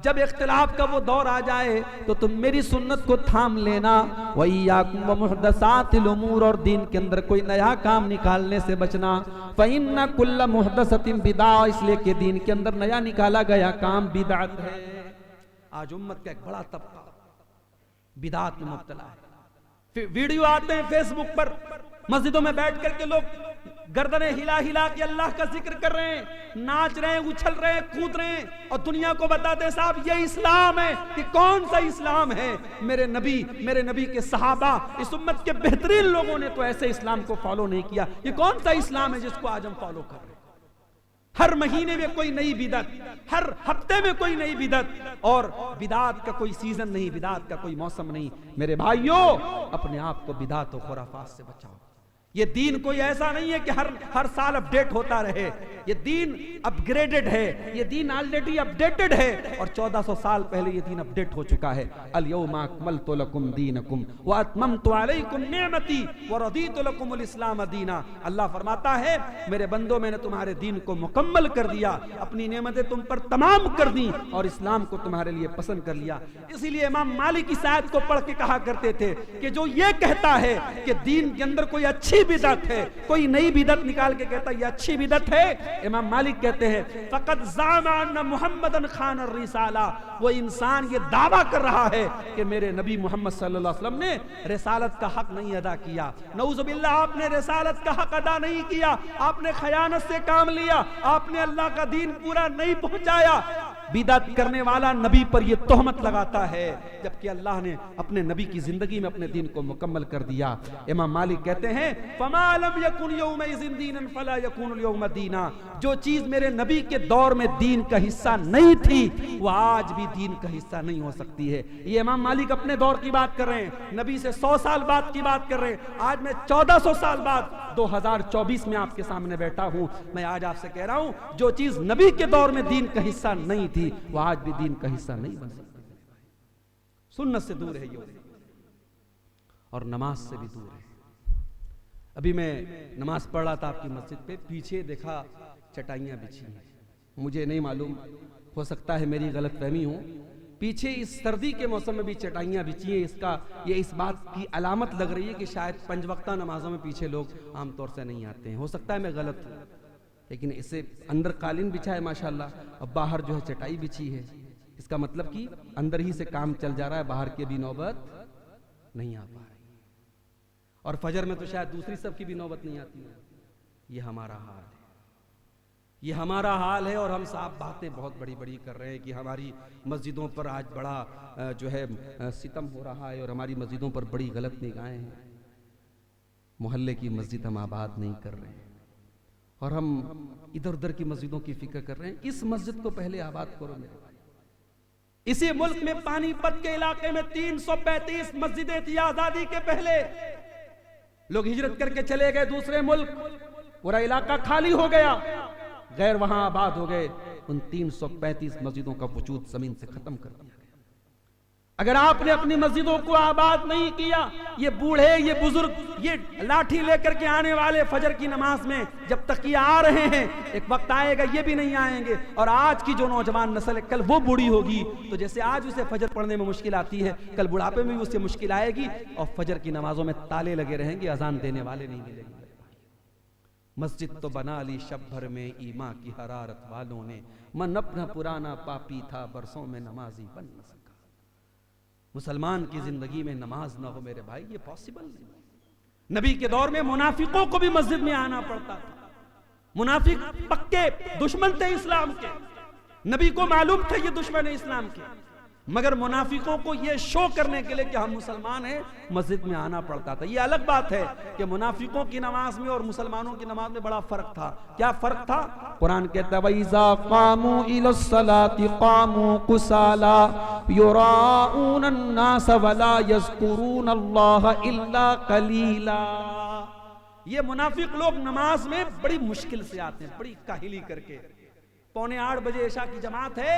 जब इख्तिलाफ का वो दौर आ जाए तो तुम मेरी सुन्नत को थाम लेना। वइयाकुम व मुहदसातिल उमूर, और दीन के अंदर कोई नया काम निकालने से बचना। फइन्ना कुल्ल मुहदसतिन बिदा, इसलिए कि दीन के अंदर नया निकाला गया काम बिदात है। आज उम्मत का एक बड़ा तबका बिदात में मुब्तला है। फिर वीडियो आते हैं फेसबुक पर, मस्जिदों में बैठ करके लोग गर्दनें हिला हिला के अल्लाह का जिक्र कर रहे हैं, नाच रहे हैं, उछल रहे हैं, कूद रहे हैं और दुनिया को बताते हैं साहब ये इस्लाम है। कि कौन सा इस्लाम है? मेरे नबी के सहाबा, इस उम्मत के बेहतरीन लोगों ने तो ऐसे इस्लाम को फॉलो नहीं किया। ये कौन सा इस्लाम है जिसको आज हम फॉलो कर रहे हैं? हर महीने में कोई नई बिदअत, हर हफ्ते में कोई नई बिदअत, और बिदात का कोई सीजन नहीं, बिदात का कोई मौसम नहीं। मेरे भाइयों, अपने आप को बिदात और खुराफात से बचाओ। ये दीन कोई ऐसा नहीं है कि हर साल अपडेट होता रहे। ये दीन अपग्रेडेड है, ये दीन ऑलरेडी अपडेटेड है और 1400 साल पहले ये दीन अपडेट हो चुका है। अल यौमा अकमलतु लकुम दीनकुम व अतममतु अलैकुम निअमती व रदीतु लकुमुल इस्लाम दीना। अल्लाह फरमाता है, मेरे बंदों, मैंने तुम्हारे दीन को मुकम्मल कर दिया, अपनी नेमतें तुम पर तमाम कर दी और इस्लाम को तुम्हारे लिए पसंद कर लिया। इसीलिए इमाम मालिक इस आयत को पढ़ के कहा करते थे कि जो ये कहता है कि दीन के अंदर कोई अच्छी बिदअत है, कोई नई बिदअत निकाल के कहता है ये अच्छी बिदअत है, इमाम मालिक कहते हैं फकत ज़ामा अन्ना मुहम्मदन खान रिसाला, वो इंसान ये दावा कर रहा है कि मेरे नबी मोहम्मद सल्लल्लाहु अलैहि वसल्लम ने रिसालत का हक नहीं अदा किया। नऊज़ुबिल्लाह, आपने रिसालत का हक अदा नहीं किया, आपने खयानत से काम लिया, आपने अल्लाह का दीन पूरा नहीं पहुंचाया। बिदअत करने वाला नबी पर यह तोहमत लगाता है, जबकि अल्लाह ने अपने नबी की जिंदगी में अपने दीन को मुकम्मल कर दिया। इमाम मालिक कहते हैं फमा लम यकुन यौमइज़िन दीनन फला यकुन यौम दीना, जो चीज मेरे नबी के दौर में दीन का हिस्सा नहीं थी वह आज भी दीन का हिस्सा नहीं हो सकती है। ये इमाम मालिक अपने दौर की बात कर रहे हैं, नबी से 100 साल बाद की बात कर रहे हैं। आज मैं 1400 साल बाद 2024 में आपके सामने बैठा हूं, मैं आज आपसे कह रहा हूं जो चीज नबी के दौर में दीन का हिस्सा नहीं थी वह आज भी दीन का हिस्सा नहीं बन सकती। सुन्नत से दूर है ये और नमाज से भी दूर है। अभी मैं नमाज पढ़ रहा था आपकी मस्जिद पे, पीछे देखा चटाइयां बिछी हैं, मुझे नहीं मालूम, हो सकता है मेरी गलतफहमी हो, पीछे इस सर्दी के मौसम में भी चटाइयां बिछी हैं। ये इस बात की अलामत लग रही है कि शायद 5 वक्ता नमाजों में पीछे लोग आमतौर से नहीं आते हैं। हो सकता है मैं गलत हूँ, लेकिन इससे अंदर कालीन बिछा है माशाल्लाह, अब बाहर जो है चटाई बिछी है। इसका मतलब कि अंदर ही से काम चल जा रहा है, बाहर की भी नौबत नहीं आ पा रही, और फजर में तो शायद दूसरी सब की भी नौबत नहीं आती है। ये हमारा हाल है, ये हमारा हाल है। और हम साफ बातें बहुत बड़ी बड़ी कर रहे हैं कि हमारी मस्जिदों पर आज बड़ा जो है सितम हो रहा है और हमारी मस्जिदों पर बड़ी गलत निगाहें हैं। मोहल्ले की मस्जिद हम आबाद नहीं कर रहे हैं और हम इधर उधर की मस्जिदों की फिक्र कर रहे हैं। इस मस्जिद को पहले आबाद करो मेरे भाई। इसी मुल्क में पानीपत के इलाके में 335 मस्जिदें थी आजादी के पहले, लोग हिजरत करके चले गए दूसरे मुल्क, पूरा इलाका खाली हो गया, गैर वहां आबाद हो गए। उन 335 मस्जिदों का वजूद जमीन से खत्म कर दिया गया। अगर आपने अपनी मस्जिदों को आबाद नहीं किया, ये बूढ़े, ये बुजुर्ग, ये लाठी लेकर के आने वाले फजर की नमाज में जब तक ये आ रहे हैं, एक वक्त आएगा ये भी नहीं आएंगे। और आज की जो नौजवान नस्ल है कल वो बूढ़ी होगी, तो जैसे आज उसे फजर पढ़ने में मुश्किल आती है, कल बुढ़ापे में भी उसे मुश्किल आएगी और फजर की नमाजों में ताले लगे रहेंगे, अजान देने वाले नहीं मिलेंगे। मस्जिद तो बना ली शब भर में ईमा की हरारत वालों ने, मन अपना पुराना पापी था बरसों में नमाजी बन न सका। मुसलमान की जिंदगी में नमाज ना हो मेरे भाई, ये पॉसिबल नहीं। नबी के दौर में मुनाफिकों को भी मस्जिद में आना पड़ता था। मुनाफिक पक्के दुश्मन थे इस्लाम के, नबी को मालूम थे ये दुश्मन है इस्लाम के, मगर मुनाफिकों को ये शो करने के लिए कि हम मुसलमान हैं मस्जिद में आना पड़ता था। ये अलग बात है कि मुनाफिकों की नमाज में और मुसलमानों की नमाज में बड़ा फर्क था। क्या फर्क था? कुरान कहता है वइज़ा क़ामू इलस्सलाति क़ामू कुसाला युराऊनन नास वला यज़कुरूनल्लाह इल्ला क़लीला। ये मुनाफिक लोग नमाज में बड़ी मुश्किल से आते हैं, बड़ी काहिली करके। 7:45 बजे इशा की जमात है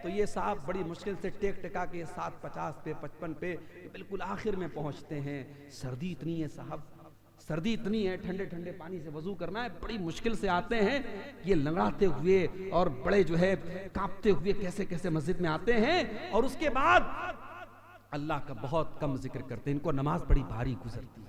तो ये साहब बड़ी मुश्किल से टेक टेका के 7:50 पे 55 पे बिल्कुल आखिर में पहुंचते हैं। सर्दी इतनी है साहब, सर्दी इतनी है, ठंडे ठंडे पानी से वजू करना है, बड़ी मुश्किल से आते हैं। ये लंगड़ाते हुए और बड़े जो है कांपते हुए कैसे कैसे मस्जिद में आते हैं और उसके बाद अल्लाह का बहुत कम जिक्र करते हैं। इनको नमाज बड़ी भारी गुजरती है।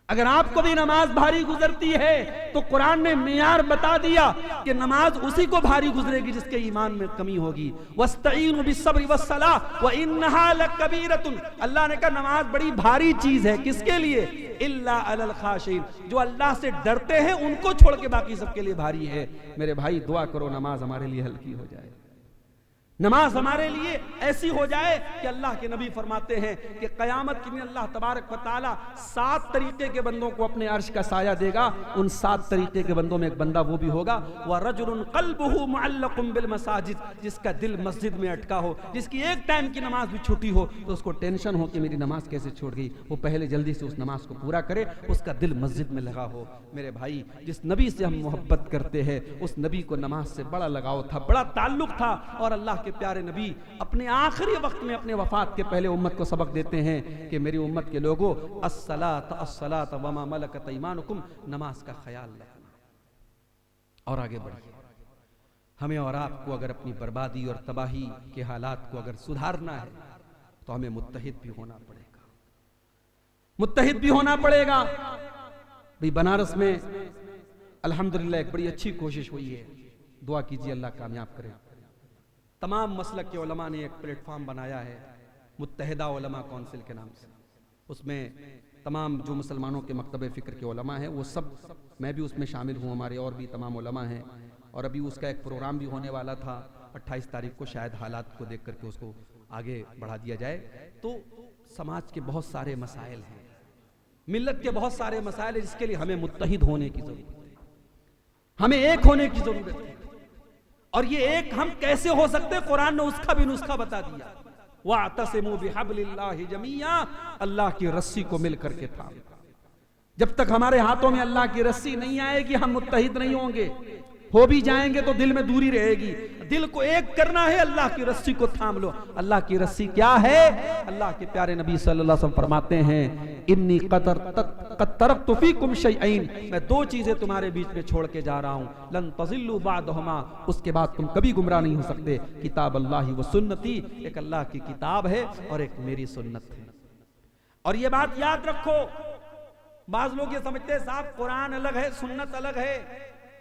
अगर आपको भी नमाज भारी गुजरती है तो कुरान ने मियार बता दिया कि नमाज उसी को भारी गुजरेगी जिसके ईमान में कमी होगी। वस्तईनु बिस्सब्रि वस्सलाह व इन्नहा लकबीरतुन, अल्लाह ने कहा नमाज बड़ी भारी चीज है। किसके लिए? इल्ला अलल खाशिन, जो अल्लाह से डरते हैं उनको छोड़ के बाकी सबके लिए भारी है। मेरे भाई दुआ करो नमाज हमारे लिए हल्की हो जाए, नमाज हमारे लिए ऐसी हो जाए कि अल्लाह के नबी फरमाते हैं कि क़यामत के दिन अल्लाह तबारक व तआला 7 तरीके के बंदों को अपने अर्श का साया देगा। उन 7 तरीके के बंदों में एक बंदा वो भी होगा व रजुलुन क़ल्बुहु मुअल्लक़ुन बिल मसाजिद, जिसका दिल मस्जिद में अटका हो, जिसकी एक टाइम की नमाज भी छूटी हो तो उसको टेंशन हो कि मेरी नमाज कैसे छूट गई, वो पहले जल्दी से उस नमाज को पूरा करे, उसका दिल मस्जिद में लगा हो। मेरे भाई जिस नबी से हम मोहब्बत करते हैं उस नबी को नमाज से बड़ा लगाव था, बड़ा ताल्लुक था। और अल्लाह के प्यारे नबी अपने आखिरी वक्त में अपने वफात के पहले उम्मत को सबक देते हैं कि मेरी उम्मत के लोगों अस्सलात अस्सलात वमा मलकत ईमानुकुम, नमाज का ख्याल रखना। और आगे बढ़िए, हमें और आपको अगर अपनी बर्बादी और तबाही के हालात को अगर सुधारना है तो हमें मुत्तहिद भी होना पड़ेगा, मुत्तहिद भी होना पड़ेगा। भाई बनारस में अल्हम्दुलिल्लाह एक बड़ी अच्छी कोशिश हुई है, दुआ कीजिए अल्लाह कामयाब करे। तमाम मसलक के उलमा ने एक प्लेटफॉर्म बनाया है मुत्तहिदा उलमा काउंसिल के नाम से। उसमें तमाम जो मुसलमानों के मकतब फ़िक्र के उलमा हैं वो सब, मैं भी उसमें शामिल हूँ, हमारे और भी तमाम उलमा हैं। और अभी उसका एक प्रोग्राम भी होने वाला था 28 तारीख को शायद हालात को देख करके उसको आगे बढ़ा दिया जाए। तो समाज के बहुत सारे मसाइल हैं, मिल्लत के बहुत सारे मसाइल हैं, जिसके लिए हमें मुत्तहिद होने की जरूरत है, हमें एक होने की जरूरत है। और ये एक हम कैसे हो सकते, कुरान ने उसका भी नुस्खा बता दिया, वातसिमू बिहब्लिल्लाहि जमीआ, अल्लाह की रस्सी को मिल करके थाम। जब तक हमारे हाथों में अल्लाह की रस्सी नहीं आएगी हम मुत्तहिद नहीं होंगे। हो भी जाएंगे तो दिल में दूरी रहेगी। दिल को एक करना है, अल्लाह की रस्सी को थाम लो। अल्लाह की रस्सी क्या है? अल्लाह के प्यारे नबी सल्लल्लाहु अलैहि वसल्लम फरमाते हैं, इन्नी क़द तरक्तु फ़ीकुम शैअइन, मैं दो चीजें तुम्हारे बीच में छोड़ के जा रहा हूं, लन तज़िल्लू बअदहुमा, उसके बाद तुम कभी गुमराह नहीं हो सकते, किताब अल्लाह व सुन्नती, एक अल्लाह की किताब है और एक मेरी सुन्नत है। और ये बात याद रखो, बाज लोग ये समझते हैं साहब कुरान अलग है सुन्नत अलग है,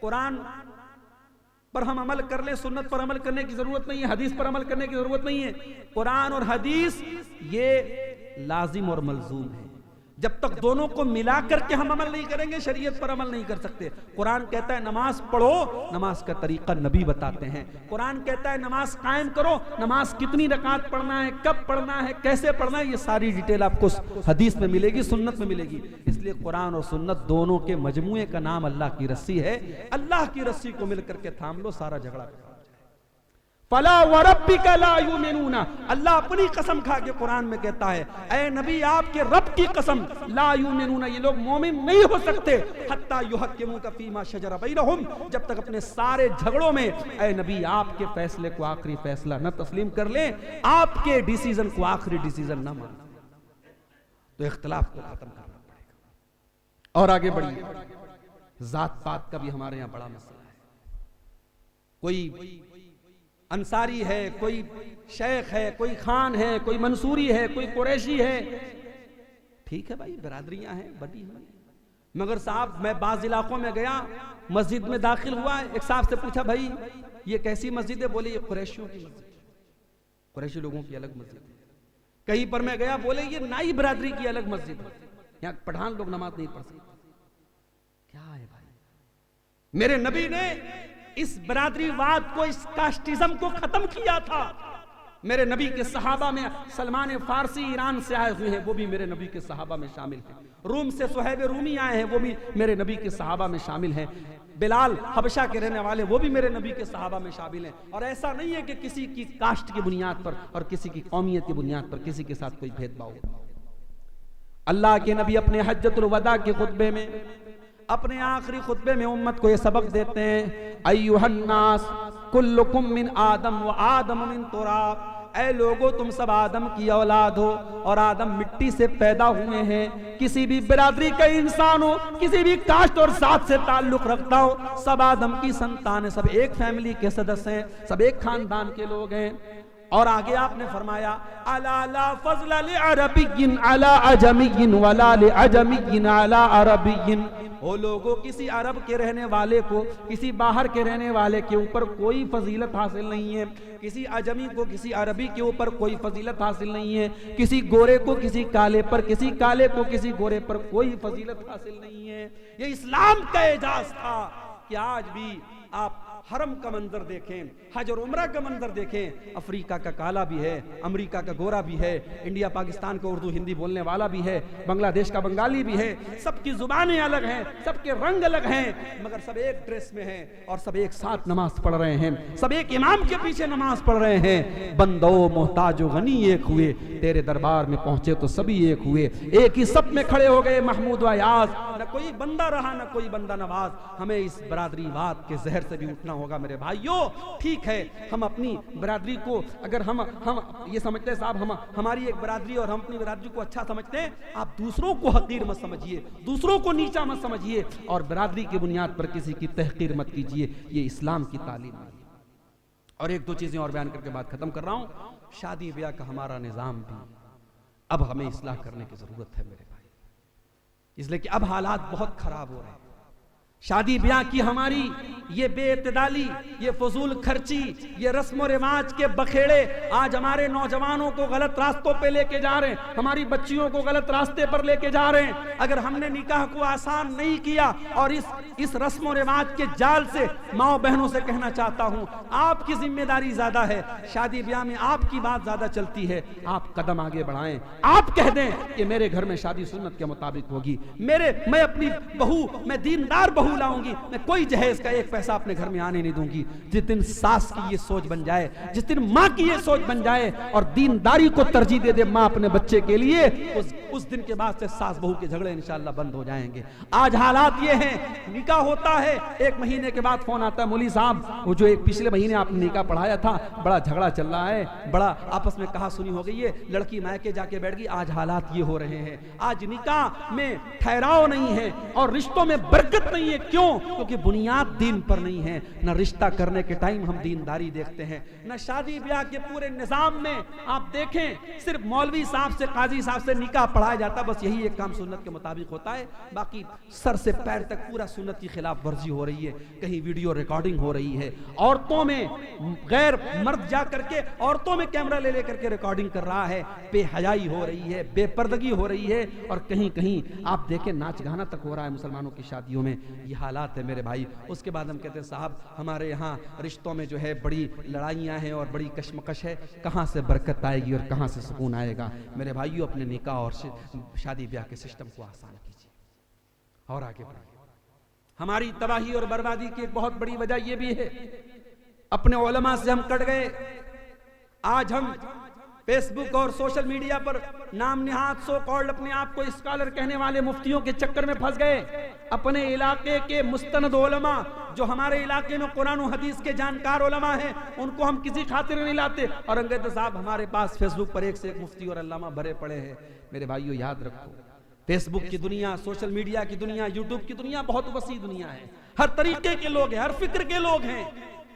कुरान पर हम अमल कर ले, सुन्नत पर अमल करने की जरूरत नहीं है, हदीस पर अमल करने की जरूरत नहीं है। कुरान और हदीस ये लाजिम और मलजूम है। जब तक दोनों को मिला करके हम अमल नहीं करेंगे, शरीयत पर अमल नहीं कर सकते। कुरान कहता है नमाज पढ़ो, नमाज का तरीका नबी बताते हैं। कुरान कहता है नमाज कायम करो, नमाज कितनी रकात पढ़ना है, कब पढ़ना है, कैसे पढ़ना है, ये सारी डिटेल आपको हदीस में मिलेगी, सुन्नत में मिलेगी। इसलिए कुरान और सुन्नत दोनों के मजमूए का नाम अल्लाह की रस्सी है। अल्लाह की रस्सी को मिल करके थाम लो, सारा झगड़ा फला वरब्बिका ला युमिनूना, अल्लाह अपनी कसम खा के कुरान में कहता है, ऐ नबी आपके रब की कसम, ला युमिनूना, ये लोग मोमिन नहीं हो सकते, हत्ता युहक्किमुका फीमा शजरा बैनहुम, जब तक अपने सारे झगड़ों में ऐ नबी आपके फैसले को आखिरी फैसला न तस्लीम कर लें, आपके डिसीजन को आखिरी डिसीजन न मान, तो इख्तिलाफ को खत्म करना पड़ेगा। और आगे बढ़िए, जात पात का भी हमारे यहां बड़ा मसला है। कोई अंसारी है, कोई शेख है, कोई खान है, कोई मंसूरी है, कोई कुरैशी है, ठीक है भाई, बिरादरियां हैं बदी हुई। मगर साहब मैं बाज इलाकों में गया, मस्जिद में दाखिल हुआ, एक साहब से पूछा भाई ये कैसी मस्जिद है? बोले ये कुरैशियों की मस्जिद, कुरैशी लोगों की अलग मस्जिद है। कहीं पर मैं गया, बोले ये नाई बिरादरी की अलग मस्जिद है, यहाँ पठान लोग नमाज नहीं पढ़ सकते। क्या है भाई? मेरे नबी ने इस बिरादरीवाद को, इस कास्टिज्म को खत्म किया था। मेरे नबी के सहाबा में सलमान फारसी ईरान से आए हुए हैं, वो भी मेरे नबी के सहाबा में शामिल हैं। रूम से सुहैब रूमी आए हैं, वो भी मेरे नबी के सहाबा में शामिल हैं। बिलाल हबशा के रहने वाले, वो भी मेरे नबी के सहाबा में शामिल हैं। और ऐसा नहीं है कि किसी की कास्ट की बुनियाद पर और किसी की कौमियत की बुनियाद पर किसी के साथ कोई भेदभाव हो। अल्लाह के नबी अपने हज्जतुल वदा के खुतबे में, अपने आखिरी खुतबे में उम्मत को ये सबक देते हैं, अय्युहन्नास कुल्लुकुम मिन आदम व आदम मिन तुराब, ऐ लोगो तुम सब आदम की औलाद हो और आदम मिट्टी से पैदा हुए हैं। किसी भी बिरादरी का इंसान हो, किसी भी कास्ट और जात से ताल्लुक रखता हो, सब आदम की संतान है, सब एक फैमिली के सदस्य हैं, सब एक खानदान के लोग हैं। और आगे आपने फरमाया, अला ला फज़ला लि अरबिय्यिन अला अजमिय्यिन वला लि अजमिय्यिन अला अरबिय्यिन, ओ लोगों किसी अरब के रहने वाले को किसी बाहर के रहने वाले के ऊपर कोई फजीलत हासिल नहीं है, किसी अजमी को किसी अरबी के ऊपर कोई फजीलत हासिल नहीं है, किसी गोरे को किसी काले पर, किसी काले को किसी गोरे पर कोई फजीलत हासिल नहीं है। ये इस्लाम का एजाज था कि आज भी आप हरम का मंजर देखें, हज और उम्रा का मंजर देखें, अफ्रीका का काला भी है, अमेरिका का गोरा भी है, इंडिया पाकिस्तान का उर्दू हिंदी बोलने वाला भी है, बांग्लादेश का बंगाली भी है, सबकी जुबानें अलग हैं, सबके रंग अलग हैं, मगर सब एक ड्रेस में हैं और सब एक साथ नमाज पढ़ रहे हैं, सब एक इमाम के पीछे नमाज पढ़ रहे हैं। बंदो मोहताजो गनी एक हुए, तेरे दरबार में पहुंचे तो सभी एक हुए, एक ही सब में खड़े हो गए महमूद व याज, न कोई बंदा रहा न कोई बंदा नवाज। हमें इस बरादरीवाद के जहर से भी उठना होगा मेरे भाइयों। ठीक है, हम अपनी बरादरी को अगर हम ये समझते हैं साहब हमारी एक बरादरी और हम अपनी बरादरी को अच्छा समझते हैं, आप दूसरों को हकीर मत समझिए, दूसरों को नीचा मत समझिए और बरादरी की बुनियाद पर किसी की तहकीर मत कीजिए। ये इस्लाम की तालीम है। और एक दो चीजें और बयान करके बात खत्म कर रहा हूं। शादी ब्याह का हमारा निजाम भी अब हमें इस्लाह करने की जरूरत है मेरे भाई, इसलिए कि अब हालात बहुत खराब हो रहे हैं। शादी ब्याह की हमारी ये बेइत्तेदाली, ये फजूल खर्ची, ये रस्म रिवाज के बखेड़े आज हमारे नौजवानों को गलत रास्तों पे लेके जा रहे हैं, हमारी बच्चियों को गलत रास्ते पर लेके जा रहे हैं। अगर हमने निकाह को आसान नहीं किया और इस इस रस्म और रिवाज के जाल से माओ बहनों से कहना चाहता हूं, आपकी जिम्मेदारी ज्यादा है, शादी ब्याह में आपकी बात ज्यादा चलती है, आप कदम आगे बढ़ाएं। आप कह दें कि मेरे घर में शादी सुन्नत के मुताबिक होगी, मैं अपनी बहू, मैं दीनदार बहू लाऊंगी, मैं कोई जहेज का एक पैसा अपने घर में आने नहीं दूंगी। जिस दिन सास की ये सोच बन जाए, जिस दिन माँ की ये सोच बन जाए और दीनदारी को तरजीह दे दे माँ अपने बच्चे के लिए, उस दिन के बाद से सास बहू के झगड़े इंशाअल्लाह बंद हो जाएंगे। आज हालात ये हैं, निकाह होता है, 1 महीने के बाद फोन आता है, मौलवी साहब वो जो एक पिछले महीने आपने निकाह पढ़ाया था, बड़ा झगड़ा चल रहा है, बड़ा आपस में कहा सुनी हो गई है, लड़की मायके जाके बैठ गई। आज हालात ये हो रहे हैं, आज निकाह में ठहराव नहीं है और रिश्तों में बरकत नहीं है। क्यों? क्योंकि बुनियाद दीन पर नहीं है। न रिश्ता करने के टाइम हम दीनदारी देखते हैं, न शादी ब्याह के पूरे निजाम में आप देखें सिर्फ मौलवी साहब से, काजी साहब से निकाह पढ़ाया जाता, बस यही एक काम सुन्नत के मुताबिक होता है। बाकी सर से पैर तक पूरा सुन्नत की खिलाफ वर्जी हो रही है, कहीं वीडियो रिकॉर्डिंग हो रही है, औरतों में गैर मर्द जा करके औरतों में कैमरा ले लेकर के रिकॉर्डिंग कर रहा है, बेहयाई हो रही है, बेपर्दगी हो रही है, और कहीं कहीं आप देखें नाच गाना तक हो रहा है मुसलमानों की शादियों में। ये हालात है मेरे भाई। उसके बाद हम कहते हैं साहब हमारे यहाँ रिश्तों में जो है बड़ी लड़ाइयाँ हैं और बड़ी कशमकश है, कहाँ से बरकत आएगी और कहाँ से सुकून आएगा। मेरे भाइयों, अपने निकाह और शादी ब्याह के सिस्टम को आसान कीजिए और आगे बढ़िए। हमारी तबाही और बर्बादी की एक बहुत बड़ी वजह यह भी है, अपने उलमा से हम कट गए। आज हम फेसबुक और सोशल मीडिया पर नाम निहात सो कॉल्ड अपने आप को स्कॉलर कहने वाले मुफ्तियों के चक्कर में फंस गए। अपने इलाके के मुस्तनद उलमा, जो हमारे इलाके में कुरान और हदीस के जानकार उलमा हैं, उनको हम किसी खातिर नहीं लाते, और अंग्रेज साहब हमारे पास फेसबुक पर एक से एक मुफ्ती और अल्लामा भरे पड़े हैं। मेरे भाइयों, याद रखो, फेसबुक की दुनिया, सोशल मीडिया की दुनिया, यूट्यूब की दुनिया बहुत वसी दुनिया है। हर तरीके के लोग हैं, हर फिक्र के लोग हैं।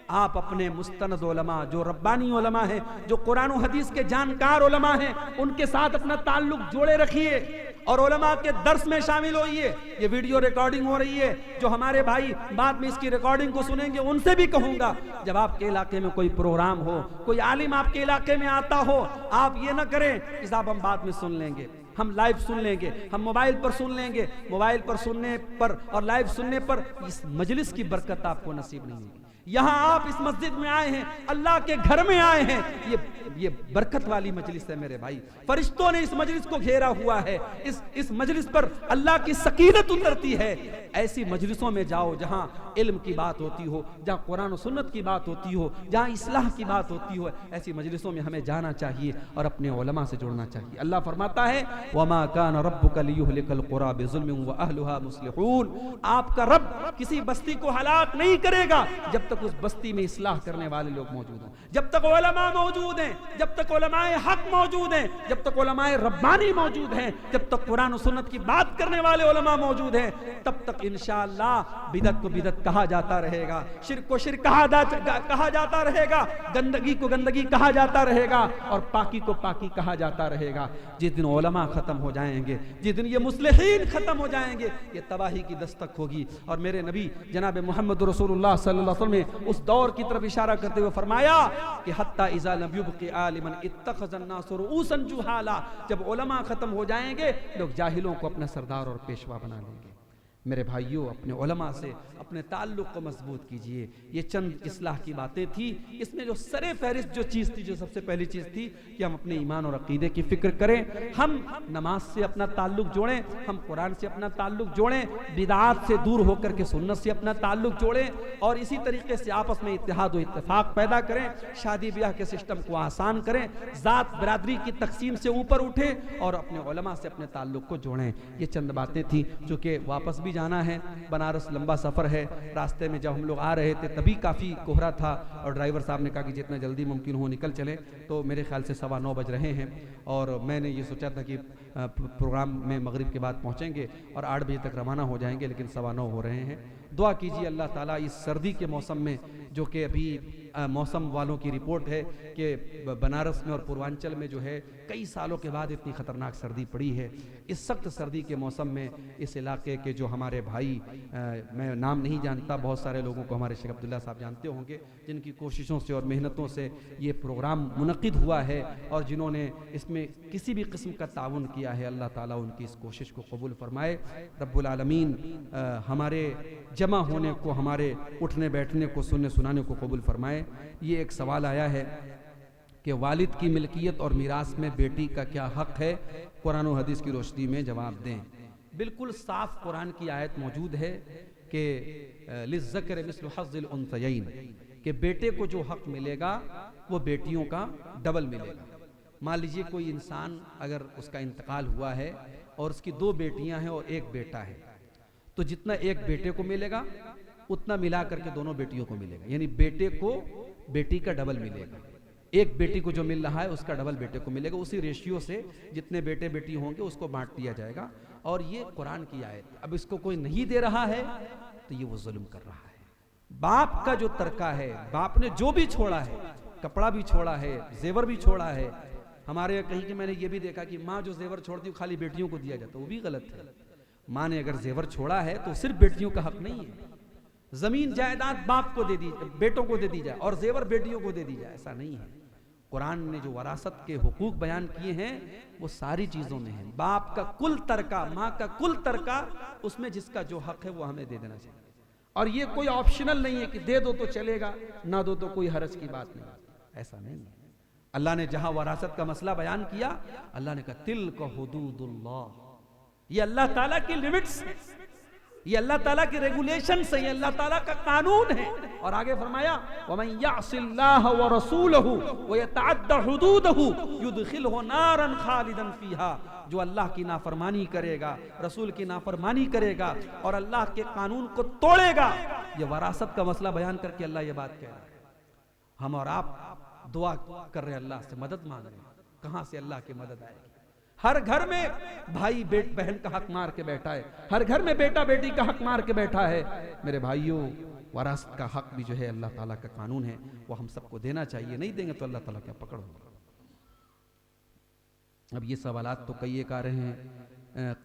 आप अपने मुस्तनद उलमा, जो रब्बानी उलमा है, जो कुरान और हदीस के जानकार उलमा हैं, उनके साथ अपना ताल्लुक जोड़े रखिए और उलमा के दर्स में शामिल होइए। ये वीडियो रिकॉर्डिंग हो रही है, जो हमारे भाई बाद में इसकी रिकॉर्डिंग को सुनेंगे, उनसे भी कहूंगा, जब आपके इलाके में कोई प्रोग्राम हो, कोई आलिम आपके इलाके में आता हो, आप ये ना करें कि साहब हम बाद में सुन लेंगे, हम लाइव सुन लेंगे, हम मोबाइल पर सुन लेंगे। मोबाइल पर सुनने पर और लाइव सुनने पर इस मजलिस की बरकत आपको नसीब नहीं होगी। यहाँ आप इस मस्जिद में आए हैं, अल्लाह के घर में आए हैं, ये बरकत वाली मजलिस है मेरे भाई। फरिश्तों ने इस मजलिस को घेरा हुआ है, इस मजलिस पर अल्लाह की सकीनत उतरती है। ऐसी मजलिसों में जाओ जहाँ इल्म की बात होती हो, जहाँ कुरान और सुन्नत की बात होती हो, जहाँ इस्लाह की बात होती हो, ऐसी मजलिसों में हमें जाना चाहिए और अपने उलमा से जुड़ना चाहिए। अल्लाह फरमाता है, वमा कान रब्बुका लियुहलिकल कुरा बिजुल्मिन व अहलुहा मुस्लिहून। आपका रब किसी बस्ती को हलाक नहीं करेगा जब तक उस बस्ती में इस्लाह करने वाले लोग मौजूद हों, जब तक उलमा मौजूद हैं, जब तक उलमाए हक मौजूद हैं, जब तक उलमाए रब्बानी मौजूद हैं, जब तक कुरान और सुन्नत की बात करने वाले उलमा मौजूद हैं, तब तक इंशाअल्लाह बिदअत को बिदअत कहा जाता रहेगा, शिर्क को शिर्क कहा जाता रहेगा, गंदगी को गंदगी कहा जाता रहेगा और पाकी को पाकी कहा जाता रहेगा। जिस दिन उलमा खत्म हो जाएंगे, जिस दिन ये मुस्लिहीन खत्म हो जाएंगे, ये तबाही की दस्तक होगी। और मेरे नबी जनाब मोहम्मद रसूलुल्लाह सल्लल्लाहु अलैहि वसल्लम ने उस दौर की तरफ इशारा करते हुए फरमाया कि हत्ता इज़ा लम युबक़ि आलिमन इत्तख़ज़न नास रुऊसन जुहाला। जब उलमा खत्म हो जाएंगे, लोग जाहिलों को अपना सरदार और पेशवा बना लेंगे। मेरे भाइयों, अपने उलमा से अपने ताल्लुक को मजबूत कीजिए। ये चंद इस्लाह की बातें थी। इसमें जो सरे फहरिस्त जो चीज़ थी, जो सबसे पहली चीज़ थी कि हम अपने ईमान और अकीदे की फिक्र करें, हम नमाज से अपना ताल्लुक जोड़ें, हम कुरान से अपना ताल्लुक जोड़ें, बिदात से दूर होकर के सुन्नत से अपना ताल्लुक जोड़ें और इसी तरीके से आपस में इत्तेहाद और इत्तेफाक पैदा करें। शादी ब्याह के सिस्टम को आसान करें, ज़ात बरादरी की तकसीम से ऊपर उठें और अपने उलमा से अपने ताल्लुक को जोड़ें। ये चंद बातें थी। चूँकि वापस भी जाना है, बनारस लंबा सफ़र है। रास्ते में जब हम लोग आ रहे थे तभी काफ़ी कोहरा था और ड्राइवर साहब ने कहा कि जितना जल्दी मुमकिन हो निकल चले, तो मेरे ख्याल से 9:15 बज रहे हैं और मैंने ये सोचा था कि प्रोग्राम में मगरिब के बाद पहुँचेंगे और 8 बजे तक रवाना हो जाएंगे, लेकिन 9:15 हो रहे हैं। दुआ कीजिए अल्लाह ताला इस सर्दी के मौसम में, जो कि अभी मौसम वालों की रिपोर्ट है कि बनारस में और पूर्वांचल में जो है कई सालों के बाद इतनी ख़तरनाक सर्दी पड़ी है। इस सख्त सर्दी के मौसम में इस इलाके के जो हमारे भाई, मैं नाम नहीं जानता, बहुत सारे लोगों को हमारे शेख अब्दुल्ला साहब जानते होंगे, जिनकी कोशिशों से और मेहनतों से ये प्रोग्राम मुनक़िद हुआ है और जिन्होंने इसमें किसी भी किस्म का ताउन किया है, अल्लाह ताला उनकी इस कोशिश को कबूल फरमाए। रब्बुल आलमीन हमारे जमा होने को, हमारे उठने बैठने को, सुनने सुनाने को कबूल फरमाए। ये एक सवाल आया है कि वालिद की मिल्कियत और मीरास में बेटी का क्या हक है, कुरान और हदीस की रोशनी में जवाब दें। बिल्कुल साफ कुरान की आयत मौजूद है कि लिज़्ज़क्र मिस्लु हज़्ज़िल उन्सयैन, कि बेटे को जो हक मिलेगा वो बेटियों का डबल मिलेगा। मान लीजिए कोई इंसान अगर उसका इंतकाल हुआ है और उसकी 2 बेटियां हैं और 1 बेटा है, तो जितना एक बेटे को मिलेगा उतना मिला करके दोनों बेटियों को मिलेगा, यानी बेटे को बेटी का डबल मिलेगा। एक बेटी को जो मिल रहा है उसका डबल बेटे को मिलेगा। उसी रेशियो से जितने बेटे बेटी होंगे उसको बांट दिया जाएगा। और ये कुरान की आयत। अब इसको कोई नहीं दे रहा है तो ये वो जुल्म कर रहा है। बाप का जो तरका है, बाप ने जो भी छोड़ा है, कपड़ा भी छोड़ा है, जेवर भी छोड़ा है। हमारे यहाँ कहीं कि मैंने ये भी देखा कि माँ जो जेवर छोड़ती है खाली बेटियों को दिया जाता है, वो भी गलत है। माँ ने अगर जेवर छोड़ा है तो सिर्फ बेटियों का हक नहीं है। जमीन जायदाद बाप को दे दी, बेटों को दे दी जाए और जेवर बेटियों को दे दी जाए, ऐसा नहीं है। कुरान ने जो वरासत के हुकूक बयान किए हैं वो सारी चीजों में है। बाप का कुल तरका, माँ का कुल तरका, उसमें जिसका जो हक है वो हमें दे देना चाहिए। और ये कोई ऑप्शनल नहीं है कि दे दो तो चलेगा, ना दो तो कोई हरज की बात नहीं, ऐसा नहीं है। अल्लाह ने जहां वरासत का मसला बयान किया, अल्लाह ने कहा तिल्क हुदूदुल्लाह, ये अल्लाह ताला की लिमिट्स है, ये अल्लाह ताला के रेगुलेशन है, ये अल्लाह ताला का कानून है। और आगे फरमाया वमन यअसिल्लाह व रसूलहु व यतअद्दा हुदूदहु युदखिलहु नारन खालिदन फीहा, जो अल्लाह की नाफरमानी करेगा, रसूल की नाफरमानी करेगा और अल्लाह के कानून को तोड़ेगा, ये वरासत का मसला बयान करके अल्लाह ये बात कह रहा है। हम और आप दुआ कर रहे हैं, अल्लाह से मदद मांग रहे हैं, कहां से अल्लाह की मदद आएगी। हर घर में भाई बहन का हक मार के बैठा है, हर घर में बेटा बेटी का हक मार के बैठा है। मेरे भाइयों, वरासत का हक भी जो है अल्लाह ताला का कानून है, वो हम सबको देना चाहिए। नहीं देंगे तो अल्लाह ताला क्या पकड़ होगा। अब ये सवालात तो कई एक आ रहे हैं।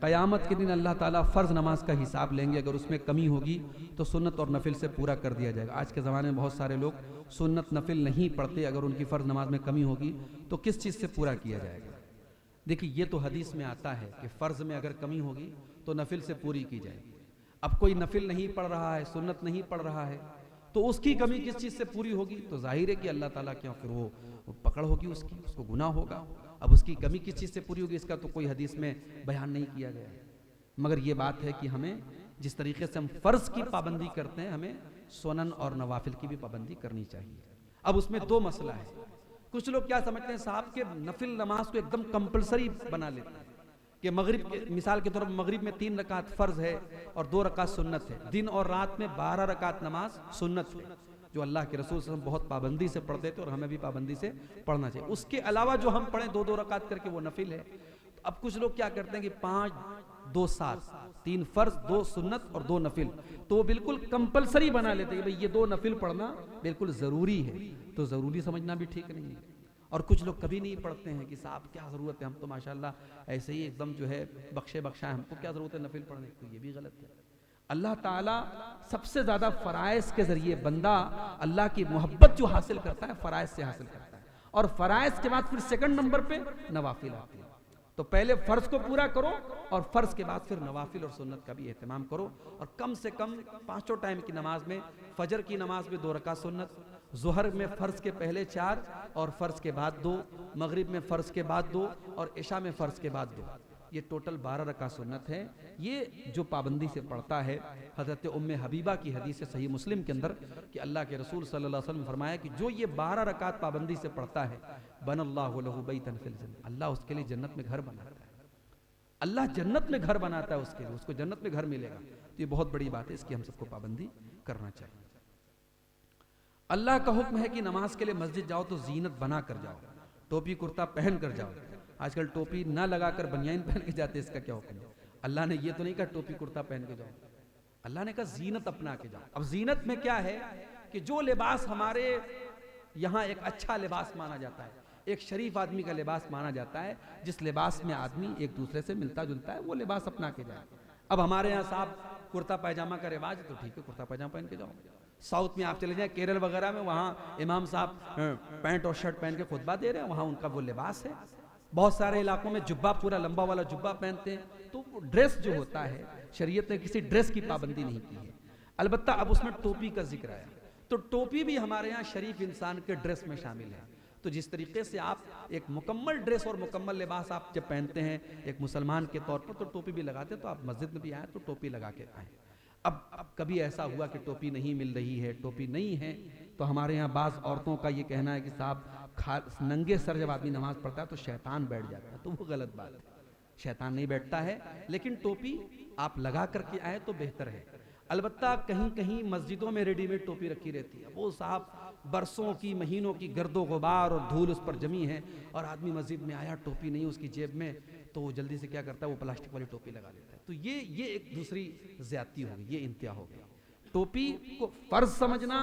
क़यामत के दिन अल्लाह ताला फ़र्ज़ नमाज का हिसाब लेंगे, अगर उसमें कमी होगी तो सुन्नत और नफिल से पूरा कर दिया जाएगा। आज के ज़माने में बहुत सारे लोग सुन्नत नफिल नहीं पढ़ते, अगर उनकी फ़र्ज़ नमाज में कमी होगी तो किस चीज़ से पूरा किया जाएगा। देखिए, ये तो हदीस में आता है कि फ़र्ज़ में अगर कमी होगी तो नफिल से पूरी की जाएगी। अब कोई नफिल नहीं पढ़ रहा है, सुन्नत नहीं पढ़ रहा है, तो उसकी कमी किस चीज़ से पूरी होगी? तो जाहिर है कि अल्लाह ताला के फिर वो पकड़ होगी उसकी, उसको गुनाह होगा। अब उसकी कमी किस चीज़ से पूरी होगी इसका तो कोई हदीस में बयान नहीं किया गया है। मगर ये बात है कि हमें जिस तरीके से हम फ़र्ज़ की पाबंदी करते हैं, हमें सुनन और नवाफिल की भी पाबंदी करनी चाहिए। अब उसमें 2 मसला है। कुछ लोग क्या समझते हैं, साहब के नफिल नमाज को एकदम कंपलसरी बना लेते हैं कि मगरिब के मिसाल के तौर पर मगरिब में 3 रकात फ़र्ज़ है और 2 रकात सुन्नत है। दिन और रात में 12 रकात नमाज सुन्नत है, जो अल्लाह के रसूल से बहुत पाबंदी से पढ़ते थे और हमें भी पाबंदी से पढ़ना चाहिए। उसके अलावा जो हम पढ़ें 2-2 रकात करके, वो नफिल है। तो अब कुछ लोग क्या करते हैं कि 5, 2, 7, 3 फ़र्ज़, 2 सुन्नत और 2 नफिल, तो वो बिल्कुल कंपलसरी बना लेते हैं कि भाई ये 2 नफिल पढ़ना बिल्कुल ज़रूरी है। तो ज़रूरी समझना भी ठीक नहीं है। और कुछ लोग कभी नहीं पढ़ते हैं कि साहब क्या ज़रूरत है, हम तो माशाल्लाह ऐसे ही एकदम जो है बख्शा है, हमको क्या ज़रूरत है नफिल पढ़ने की। तो ये भी गलत है। अल्लाह ताला सबसे ज़्यादा फ़राइज़ के ज़रिए बंदा अल्लाह की मोहब्बत जो हासिल करता है, फ़राइज़ से हासिल करता है। और फ़राइज़ के बाद फिर सेकंड नंबर पे नवाफिल आती है। तो पहले फ़र्ज़ को पूरा करो और फ़र्ज़ के बाद फिर नवाफिल और सुन्नत का भी एहतमाम करो। और कम से कम 5 टाइम की नमाज में, फ़जर की नमाज में 2 रकात सुन्नत, ज़ुहर में फ़र्ज़ के पहले 4 और फ़र्ज़ के बाद 2, मगरिब में फ़र्ज़ के बाद 2 और इशा में फ़र्ज़ के बाद 2, ये टोटल 12 रकात सुन्नत है। ये जो पाबंदी से पढ़ता है, हज़रत उम्मे हबीबा की हदीस है सही मुस्लिम के अंदर कि अल्लाह के रसूल सल्लल्लाहु अलैहि वसल्लम फरमाया कि जो ये 12 रकात पाबंदी से पढ़ता है, बनल्लाहु लहु बैतन फिल जन्नह, अल्लाह उसके लिए जन्नत में घर बनाता है। अल्लाह जन्नत में घर बनाता है उसके लिए, उसको जन्नत में घर मिलेगा। तो ये बहुत बड़ी बात है, इसकी हम सबको पाबंदी करना चाहिए। अल्लाह का हुक्म है कि नमाज के लिए मस्जिद जाओ तो जीनत बना कर जाओ, टोपी कुर्ता पहन कर जाओ। आजकल टोपी ना लगाकर बनियान पहन के जाते, इसका क्या हुक्म है? अल्लाह ने ये तो नहीं कहा टोपी कुर्ता पहन के जाओ, अल्लाह ने कहा जीनत अपना के जाओ। अब जीनत में क्या है कि जो लिबास हमारे यहाँ एक अच्छा लिबास माना जाता है, एक शरीफ आदमी का लिबास माना जाता है, जिस लिबास में आदमी एक दूसरे से मिलता जुलता है वो लिबास अपना के जाए। अब हमारे यहाँ साहब कुर्ता पैजामा का रिवाज है तो ठीक है, कुर्ता पैजामा पहन के जाओ। साउथ में आप चले जाएं, केरल वगैरह में, वहाँ इमाम साहब पैंट और शर्ट पहन के खुतबा दे रहे हैं, वहाँ उनका वो लिबास है। बहुत सारे इलाकों में जुब्बा, पूरा लंबा वाला जुब्बा पहनते हैं। तो ड्रेस जो होता है, शरीयत ने किसी ड्रेस की पाबंदी नहीं की है। अलबत्ता अब उसमें टोपी का जिक्र आया, तो टोपी भी हमारे यहाँ शरीफ इंसान के ड्रेस में शामिल है। तो जिस तरीके से आप एक मुकम्मल ड्रेस और मुकम्मल लिबास आप जब पहनते हैं एक मुसलमान के तौर पर, तो टोपी भी लगाते हैं। तो आप मस्जिद में भी आए तो टोपी लगा के आए। अब कभी ऐसा हुआ कि टोपी नहीं मिल रही है, टोपी नहीं है, तो हमारे यहाँ बाज़ औरतों का ये कहना है कि साहब नंगे सर जब आदमी नमाज पढ़ता है तो शैतान बैठ जाता है। तो वो गलत बात है, शैतान नहीं बैठता है, लेकिन टोपी आप लगा करके आए तो बेहतर है। अलबत्ता कहीं कहीं मस्जिदों में रेडीमेड टोपी रखी रहती है, वो साहब बरसों की, महीनों की गर्दो गुबार और धूल उस पर जमी है, और आदमी मस्जिद में आया, टोपी नहीं उसकी जेब में, तो वो जल्दी से क्या करता है, वो प्लास्टिक वाली टोपी लगा लेता है। तो ये एक दूसरी ज्यादती होगी, ये इंतहा होगी। टोपी को फर्ज समझना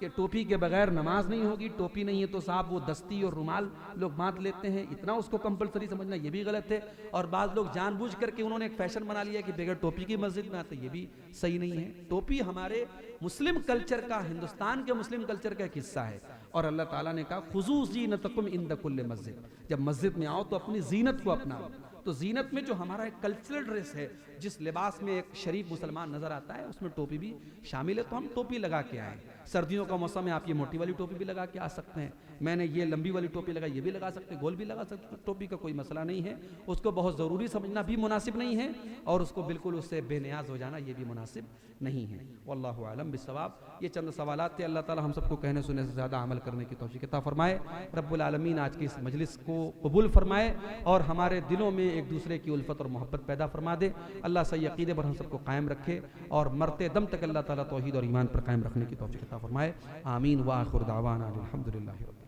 कि टोपी के बगैर नमाज नहीं होगी, टोपी नहीं है तो साहब वो दस्ती और रुमाल लोग बांध लेते हैं, इतना उसको कंपलसरी समझना ये भी गलत है। और बाद लोग जानबूझ करके उन्होंने एक फैशन बना लिया कि बगैर टोपी की मस्जिद में आते, ये भी सही नहीं है। टोपी हमारे मुस्लिम कल्चर का, हिंदुस्तान के मुस्लिम कल्चर का एक हिस्सा है। और अल्लाह ताला ने कहा खुजू ज़ीनतकुम इंद कुल्ल मस्जिद, जब मस्जिद में आओ तो अपनी जीनत को अपनाओ। तो जीनत में जो हमारा एक कल्चरल ड्रेस है, जिस लिबास में एक शरीफ मुसलमान नजर आता है, उसमें टोपी भी शामिल है। तो हम टोपी लगा के आए। सर्दियों का मौसम है, आप ये मोटी वाली टोपी भी लगा के आ सकते हैं, मैंने ये लंबी वाली टोपी लगाई, ये भी लगा सकते हैं, गोल भी लगा सकते हैं। टोपी का कोई मसला नहीं है, उसको बहुत ज़रूरी समझना भी मुनासिब नहीं है, और उसको बिल्कुल उससे बेनियाज हो जाना ये भी मुनासिब नहीं है। वल्लाहु आलम बिस्सवाब। ये चंद सवालात थे। अल्लाह ताला हम सबको कहने सुनने से ज़्यादा अमल करने की तौफीक अता फरमाए। रब्बुल आलमीन आज की इस मजलिस को कबूल फरमाए और हमारे दिलों में एक दूसरे की उल्फत और मोहब्बत पैदा फरमा दे। अल्लाह सही अकीदे पर हम सबको कायम रखे और मरते दम तक अल्लाह ताला तौहीद और ईमान पर कायम रखने की तौफीक अता फरमाए। आमीन व आखिर दावाना अल्हम्दुलिल्लाहि।